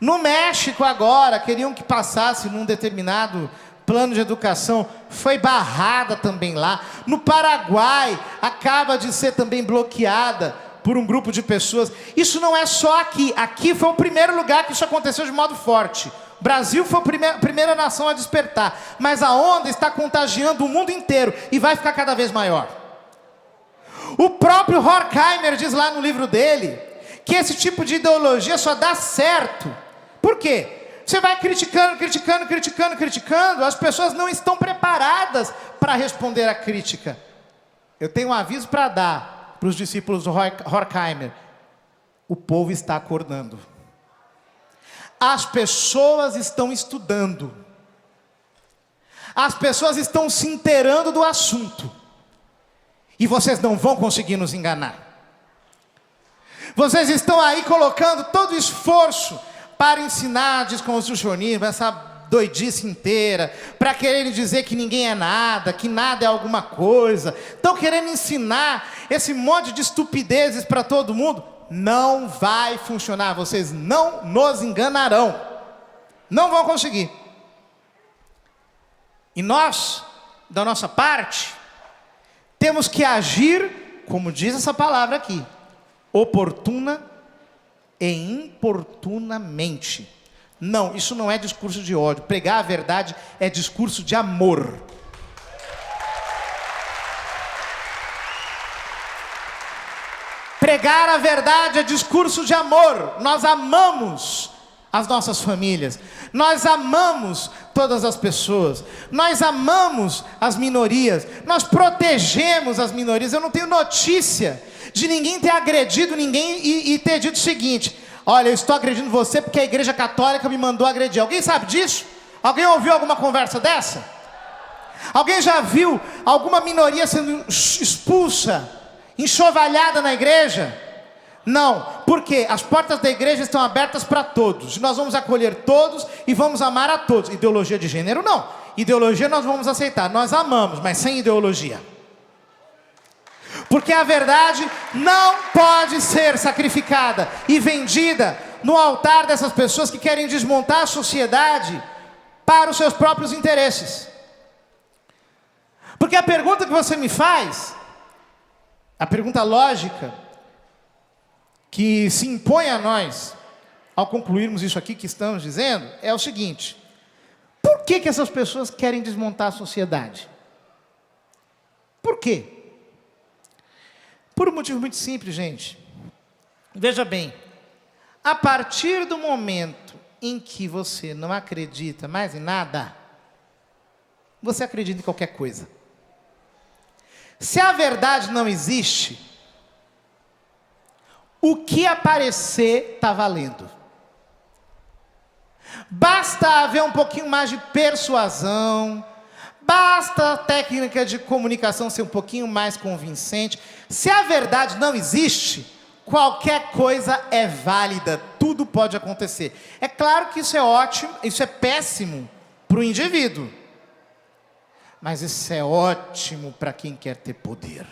No México agora, queriam que passasse num determinado plano de educação, foi barrada também lá. No Paraguai, acaba de ser também bloqueada por um grupo de pessoas. Isso não é só aqui. Aqui foi o primeiro lugar que isso aconteceu de modo forte. O Brasil foi a primeira nação a despertar. Mas a onda está contagiando o mundo inteiro e vai ficar cada vez maior. O próprio Horkheimer diz lá no livro dele que esse tipo de ideologia só dá certo. Por quê? Você vai criticando, as pessoas não estão preparadas para responder à crítica. Eu tenho um aviso para dar para os discípulos do Horkheimer. O povo está acordando. As pessoas estão estudando. As pessoas estão se inteirando do assunto. E vocês não vão conseguir nos enganar. Vocês estão aí colocando todo o esforço para ensinar desconstrucionismo, essa doidice inteira, para quererem dizer que ninguém é nada, que nada é alguma coisa. Estão querendo ensinar esse monte de estupidezes para todo mundo. Não vai funcionar, vocês não nos enganarão. Não vão conseguir. E nós, da nossa parte, temos que agir, como diz essa palavra aqui, oportuna e importunamente. Não, isso não é discurso de ódio. Pregar a verdade é discurso de amor. Pregar a verdade é discurso de amor. Nós amamos as nossas famílias. Nós amamos todas as pessoas. Nós amamos as minorias. Nós protegemos as minorias. Eu não tenho notícia de ninguém ter agredido ninguém e ter dito o seguinte: olha, eu estou agredindo você porque a Igreja Católica me mandou agredir. Alguém sabe disso? Alguém ouviu alguma conversa dessa? Alguém já viu alguma minoria sendo expulsa, enxovalhada na igreja? Não, porque as portas da igreja estão abertas para todos. Nós vamos acolher todos e vamos amar a todos. Ideologia de gênero não. Ideologia nós vamos aceitar, nós amamos, mas sem ideologia. Porque a verdade não pode ser sacrificada e vendida no altar dessas pessoas que querem desmontar a sociedade para os seus próprios interesses. Porque a pergunta que você me faz, a pergunta lógica que se impõe a nós ao concluirmos isso aqui que estamos dizendo, é o seguinte: por que essas pessoas querem desmontar a sociedade? Por quê? Por um motivo muito simples, gente. Veja bem, a partir do momento em que você não acredita mais em nada, você acredita em qualquer coisa. Se a verdade não existe, O que aparecer está valendo. Basta haver um pouquinho mais de persuasão, basta a técnica de comunicação ser um pouquinho mais convincente. Se a verdade não existe, qualquer coisa é válida, tudo pode acontecer. É claro que isso é ótimo, isso é péssimo para o indivíduo, mas isso é ótimo para quem quer ter poder.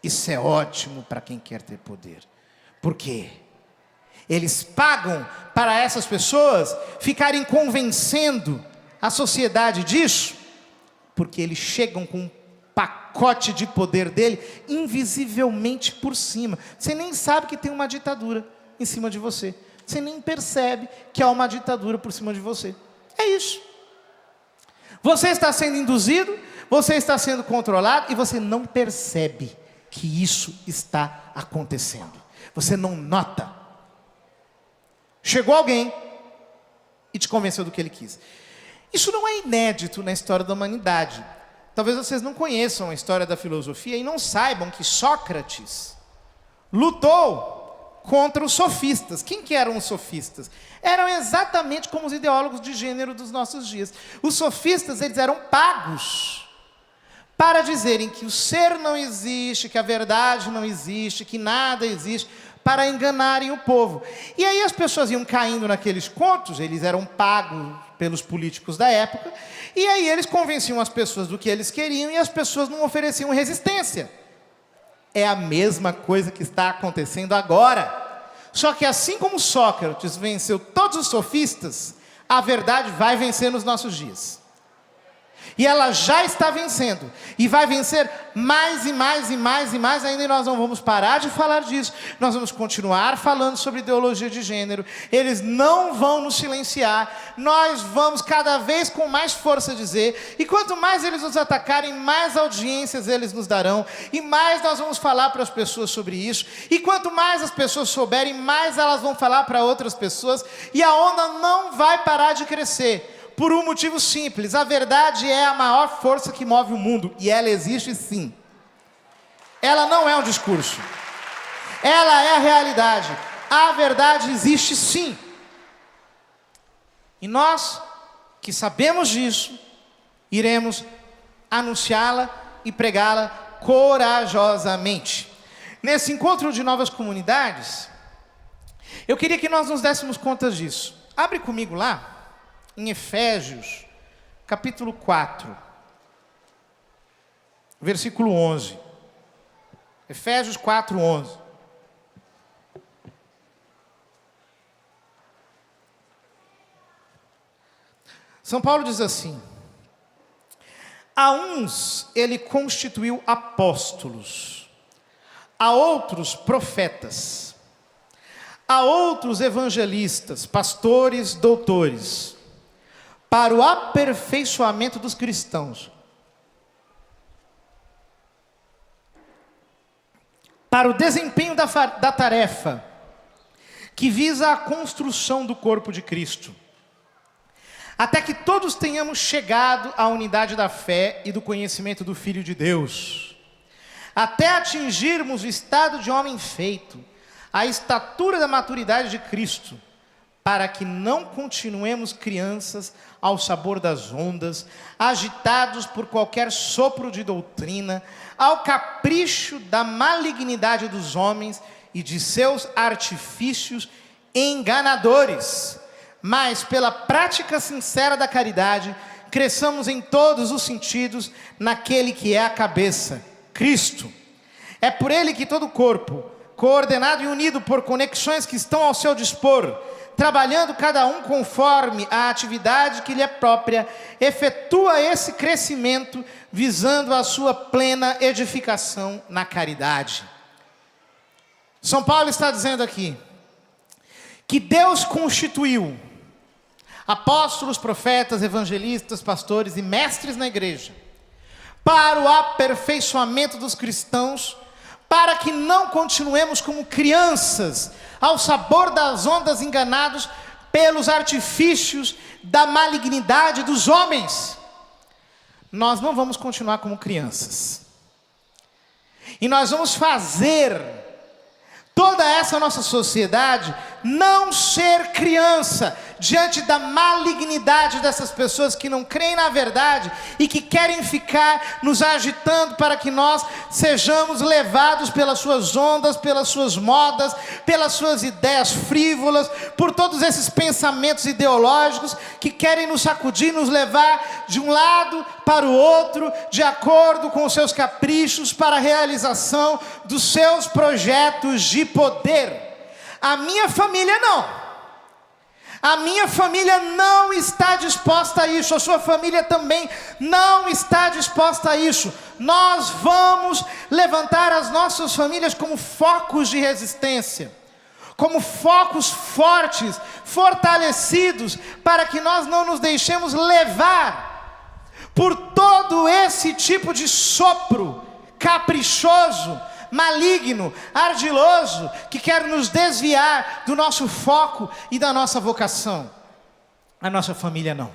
Isso é ótimo para quem quer ter poder. Por quê? Eles pagam para essas pessoas ficarem convencendo a sociedade disso, porque eles chegam com um pacote de poder dele invisivelmente por cima. Você nem sabe que tem uma ditadura em cima de você. Você nem percebe que há uma ditadura por cima de você. É isso. Você está sendo induzido, você está sendo controlado e você não percebe que isso está acontecendo. Você não nota. Chegou alguém e te convenceu do que ele quis. Isso não é inédito na história da humanidade. Talvez vocês não conheçam a história da filosofia e não saibam que Sócrates lutou contra os sofistas. Quem que eram os sofistas? Eram exatamente como os ideólogos de gênero dos nossos dias. Os sofistas, eles eram pagos para dizerem que o ser não existe, que a verdade não existe, que nada existe, para enganarem o povo. E aí as pessoas iam caindo naqueles contos, eles eram pagos pelos políticos da época, e aí eles convenciam as pessoas do que eles queriam, e as pessoas não ofereciam resistência. É a mesma coisa que está acontecendo agora. Só que assim como Sócrates venceu todos os sofistas, a verdade vai vencer nos nossos dias. E ela já está vencendo. E vai vencer mais e mais e mais e mais ainda. E nós não vamos parar de falar disso. Nós vamos continuar falando sobre ideologia de gênero. Eles não vão nos silenciar. Nós vamos cada vez com mais força dizer. E quanto mais eles nos atacarem, mais audiências eles nos darão. E mais nós vamos falar para as pessoas sobre isso. E quanto mais as pessoas souberem, mais elas vão falar para outras pessoas. E a onda não vai parar de crescer. Por um motivo simples, a verdade é a maior força que move o mundo, e ela existe sim. Ela não é um discurso, ela é a realidade. A verdade existe sim. E nós, que sabemos disso, iremos anunciá-la e pregá-la corajosamente. Nesse encontro de novas comunidades, eu queria que nós nos dessemos conta disso. Abre comigo lá, em Efésios, capítulo 4, versículo 11. Efésios 4, 11. São Paulo diz assim: a uns ele constituiu apóstolos, a outros profetas, a outros evangelistas, pastores, doutores, para o aperfeiçoamento dos cristãos, para o desempenho da tarefa que visa a construção do corpo de Cristo, até que todos tenhamos chegado à unidade da fé e do conhecimento do Filho de Deus, até atingirmos o estado de homem feito, a estatura da maturidade de Cristo, para que não continuemos crianças ao sabor das ondas, agitados por qualquer sopro de doutrina, ao capricho da malignidade dos homens e de seus artifícios enganadores, mas pela prática sincera da caridade, cresçamos em todos os sentidos naquele que é a cabeça, Cristo. É por ele que todo o corpo, coordenado e unido por conexões que estão ao seu dispor, trabalhando cada um conforme a atividade que lhe é própria, efetua esse crescimento, visando a sua plena edificação na caridade. São Paulo está dizendo aqui, que Deus constituiu apóstolos, profetas, evangelistas, pastores e mestres na igreja, para o aperfeiçoamento dos cristãos, para que não continuemos como crianças, ao sabor das ondas, enganados pelos artifícios da malignidade dos homens. Nós não vamos continuar como crianças. E nós vamos fazer toda essa nossa sociedade, não ser criança diante da malignidade dessas pessoas que não creem na verdade e que querem ficar nos agitando para que nós sejamos levados pelas suas ondas, pelas suas modas, pelas suas ideias frívolas, por todos esses pensamentos ideológicos que querem nos sacudir, nos levar de um lado para o outro, de acordo com os seus caprichos, para a realização dos seus projetos de poder. A minha família não. A minha família não está disposta a isso, a sua família também não está disposta a isso. Nós vamos levantar as nossas famílias como focos de resistência, como focos fortes, fortalecidos, para que nós não nos deixemos levar por todo esse tipo de sopro caprichoso, maligno, ardiloso, que quer nos desviar do nosso foco e da nossa vocação. A nossa família não.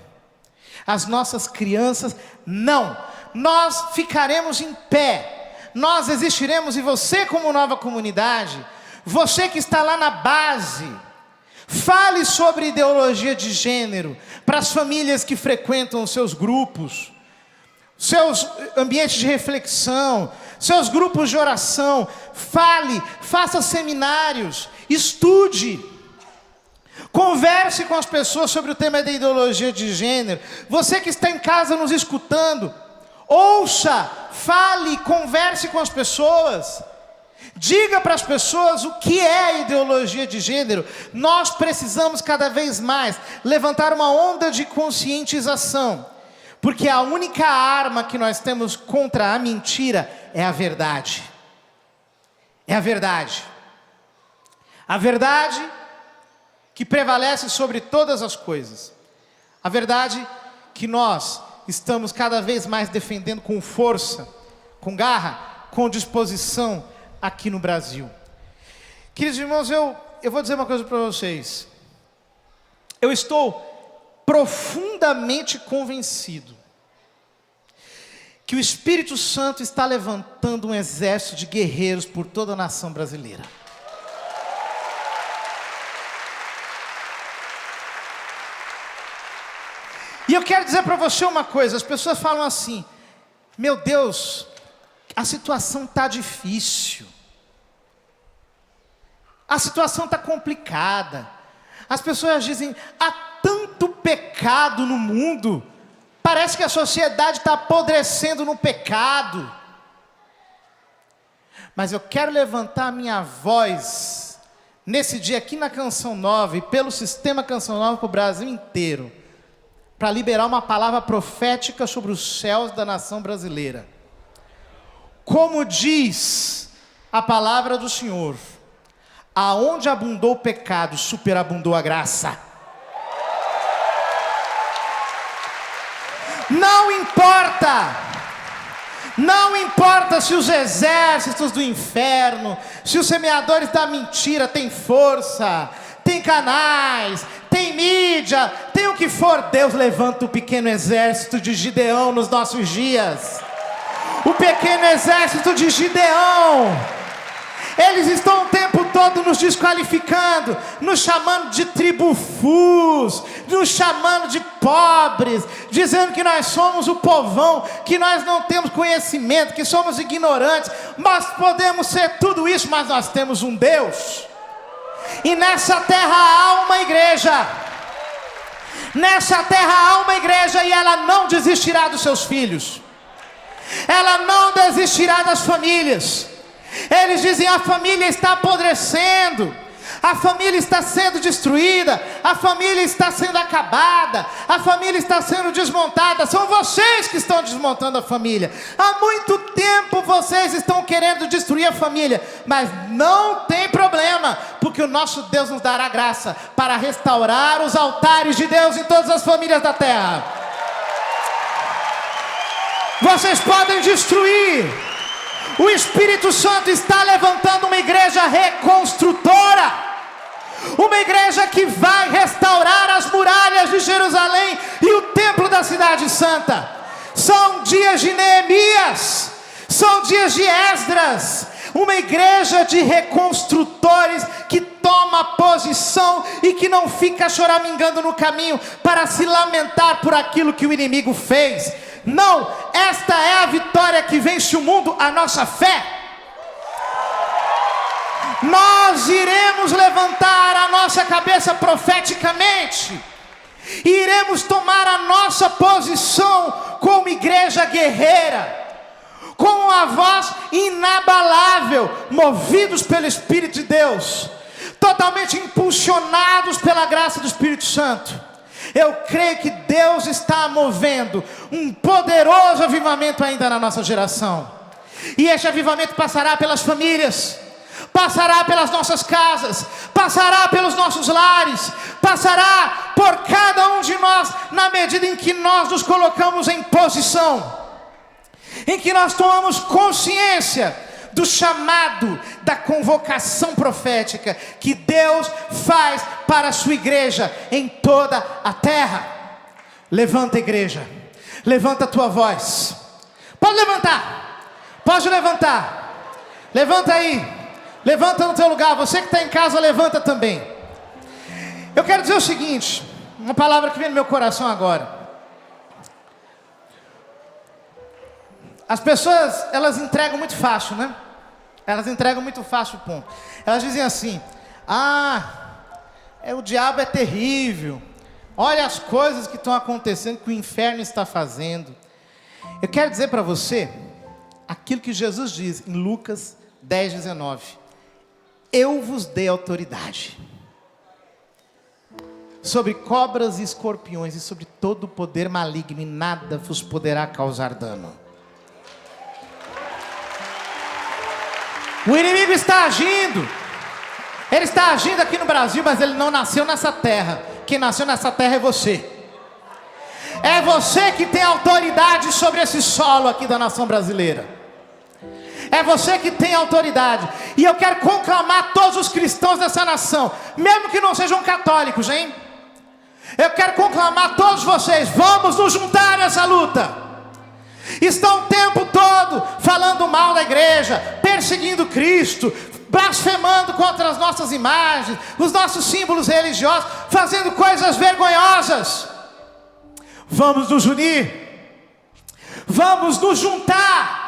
As nossas crianças não. Nós ficaremos em pé. Nós existiremos, e você como nova comunidade, você que está lá na base, fale sobre ideologia de gênero para as famílias que frequentam os seus grupos, seus ambientes de reflexão, seus grupos de oração. Fale, faça seminários, estude, converse com as pessoas sobre o tema da ideologia de gênero. Você que está em casa nos escutando, ouça, fale, converse com as pessoas, diga para as pessoas o que é a ideologia de gênero. Nós precisamos cada vez mais levantar uma onda de conscientização, porque a única arma que nós temos contra a mentira é a verdade. É a verdade. A verdade que prevalece sobre todas as coisas. A verdade que nós estamos cada vez mais defendendo com força, com garra, com disposição aqui no Brasil. Queridos irmãos, eu vou dizer uma coisa para vocês. Eu estou profundamente convencido que o Espírito Santo está levantando um exército de guerreiros por toda a nação brasileira. E eu quero dizer para você uma coisa. As pessoas falam assim: meu Deus, a situação está difícil, a situação está complicada. As pessoas dizem: há tanto pecado no mundo, parece que a sociedade está apodrecendo no pecado. Mas eu quero levantar a minha voz nesse dia aqui na Canção Nova e pelo sistema Canção Nova para o Brasil inteiro, para liberar uma palavra profética sobre os céus da nação brasileira. Como diz a palavra do Senhor: aonde abundou o pecado, superabundou a graça. Não importa se os exércitos do inferno, se os semeadores da mentira têm força, tem canais, tem mídia, tem o que for. Deus levanta o pequeno exército de Gideão nos nossos dias. O pequeno exército de Gideão. Eles estão o tempo todo nos desqualificando, nos chamando de tribufus, nos chamando de pobres, dizendo que nós somos o povão, que nós não temos conhecimento, que somos ignorantes. Nós podemos ser tudo isso, mas nós temos um Deus. E nessa terra há uma igreja. Nessa terra há uma igreja, e ela não desistirá dos seus filhos. Ela não desistirá das famílias. Eles dizem: a família está apodrecendo, a família está sendo destruída, a família está sendo acabada, a família está sendo desmontada. São vocês que estão desmontando a família. Há muito tempo vocês estão querendo destruir a família, mas não tem problema, porque o nosso Deus nos dará graça para restaurar os altares de Deus em todas as famílias da terra. Vocês podem destruir. O Espírito Santo está levantando uma igreja reconstrutora, uma igreja que vai restaurar as muralhas de Jerusalém e o templo da cidade santa. São dias de Neemias, são dias de Esdras. Uma igreja de reconstrutores que toma posição e que não fica choramingando no caminho para se lamentar por aquilo que o inimigo fez. Não, esta é a vitória que vence o mundo, a nossa fé. Nós iremos levantar a nossa cabeça profeticamente, e iremos tomar a nossa posição como igreja guerreira, com uma voz inabalável, movidos pelo Espírito de Deus, totalmente impulsionados pela graça do Espírito Santo. Eu creio que Deus está movendo um poderoso avivamento ainda na nossa geração, e este avivamento passará pelas famílias, passará pelas nossas casas, passará pelos nossos lares, passará por cada um de nós, na medida em que nós nos colocamos em posição, em que nós tomamos consciência do chamado, da convocação profética que Deus faz para a sua igreja em toda a terra. Levanta, igreja, levanta a tua voz. Pode levantar, pode levantar, levanta aí. Levanta no teu lugar, você que está em casa, levanta também. Eu quero dizer o seguinte, uma palavra que vem no meu coração agora. As pessoas, elas entregam muito fácil, né? Elas entregam muito fácil o ponto. Elas dizem assim: o diabo é terrível, olha as coisas que estão acontecendo, que o inferno está fazendo. Eu quero dizer para você aquilo que Jesus diz em Lucas 10:19. Eu vos dei autoridade sobre cobras e escorpiões e sobre todo o poder maligno, e nada vos poderá causar dano. O inimigo está agindo. Ele está agindo aqui no Brasil, mas ele não nasceu nessa terra. Quem nasceu nessa terra é você. É você que tem autoridade sobre esse solo aqui da nação brasileira. É você que tem autoridade. E eu quero conclamar todos os cristãos dessa nação, mesmo que não sejam católicos, hein? Eu quero conclamar todos vocês: vamos nos juntar nessa luta. Estão o tempo todo falando mal da igreja, perseguindo Cristo, blasfemando contra as nossas imagens, os nossos símbolos religiosos, fazendo coisas vergonhosas. Vamos nos unir, vamos nos juntar.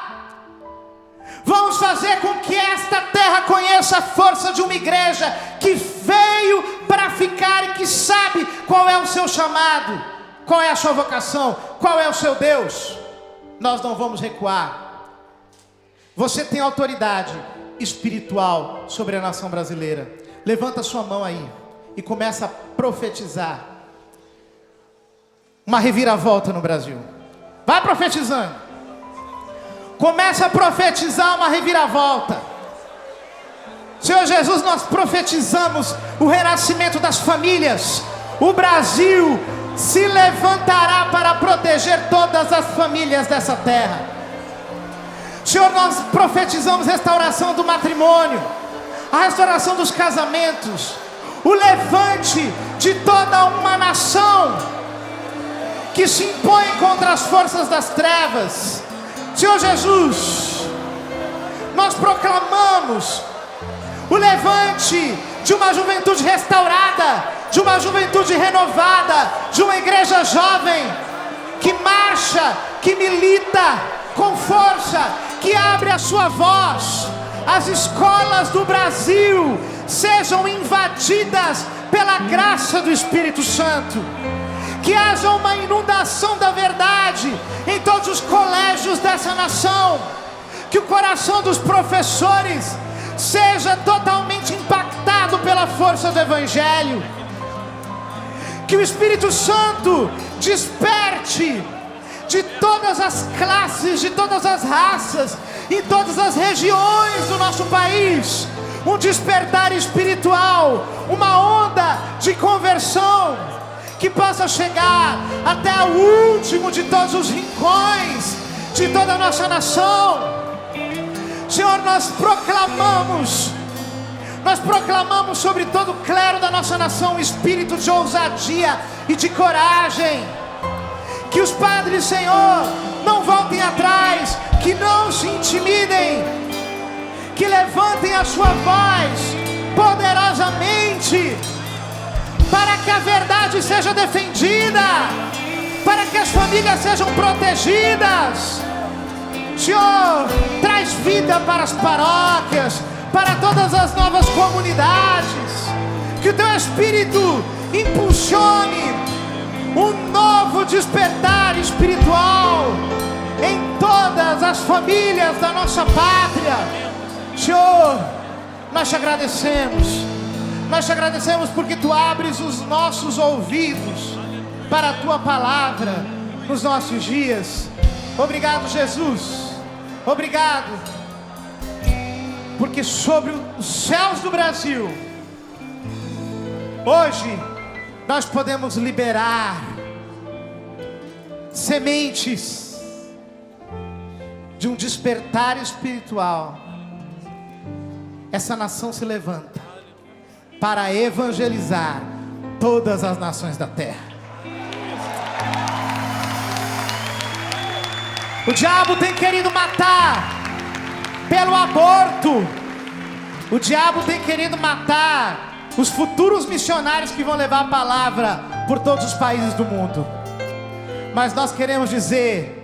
Vamos fazer com que esta terra conheça a força de uma igreja que veio para ficar e que sabe qual é o seu chamado, qual é a sua vocação, qual é o seu Deus. Nós não vamos recuar. Você tem autoridade espiritual sobre a nação brasileira. Levanta sua mão aí e começa a profetizar uma reviravolta no Brasil. Vai profetizando. Começa a profetizar uma reviravolta. Senhor Jesus, nós profetizamos o renascimento das famílias. O Brasil se levantará para proteger todas as famílias dessa terra. Senhor, nós profetizamos restauração do matrimônio, a restauração dos casamentos, o levante de toda uma nação que se impõe contra as forças das trevas. Senhor Jesus, nós proclamamos o levante de uma juventude restaurada, de uma juventude renovada, de uma igreja jovem que marcha, que milita com força, que abre a sua voz. As escolas do Brasil sejam invadidas pela graça do Espírito Santo. Que haja uma inundação da verdade em todos os colégios dessa nação. Que o coração dos professores seja totalmente impactado pela força do Evangelho. Que o Espírito Santo desperte de todas as classes, de todas as raças, em todas as regiões do nosso país, um despertar espiritual, uma onda de conversão, que possa chegar até o último de todos os rincões de toda a nossa nação. Senhor, nós proclamamos sobre todo o clero da nossa nação um espírito de ousadia e de coragem. Que os padres, Senhor, não voltem atrás, que não se intimidem, que levantem a sua voz poderosamente, para que a verdade seja defendida, para que as famílias sejam protegidas. Senhor, traz vida para as paróquias, para todas as novas comunidades. Que o Teu Espírito impulsione um novo despertar espiritual em todas as famílias da nossa pátria. Senhor, nós te agradecemos. Nós te agradecemos porque Tu abres os nossos ouvidos para a Tua palavra nos nossos dias. Obrigado, Jesus. Obrigado, porque sobre os céus do Brasil, hoje, nós podemos liberar sementes de um despertar espiritual. Essa nação se levanta para evangelizar todas as nações da terra. O diabo tem querido matar pelo aborto. O diabo tem querido matar os futuros missionários que vão levar a palavra por todos os países do mundo. Mas nós queremos dizer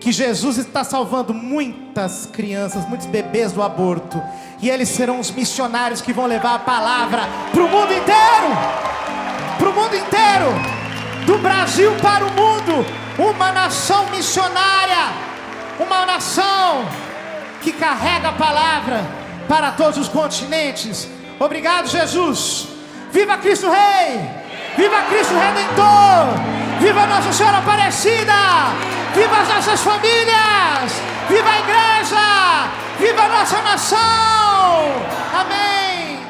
que Jesus está salvando muitas crianças, muitos bebês do aborto. E eles serão os missionários que vão levar a palavra para o mundo inteiro. Para o mundo inteiro. Do Brasil para o mundo. Uma nação missionária. Uma nação que carrega a palavra para todos os continentes. Obrigado, Jesus. Viva Cristo Rei. Viva Cristo Redentor. Viva Nossa Senhora Aparecida. Viva as nossas famílias. Viva a igreja. Viva a nossa nação. Amém.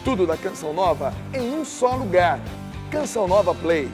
Tudo da Canção Nova em um só lugar. Canção Nova Play.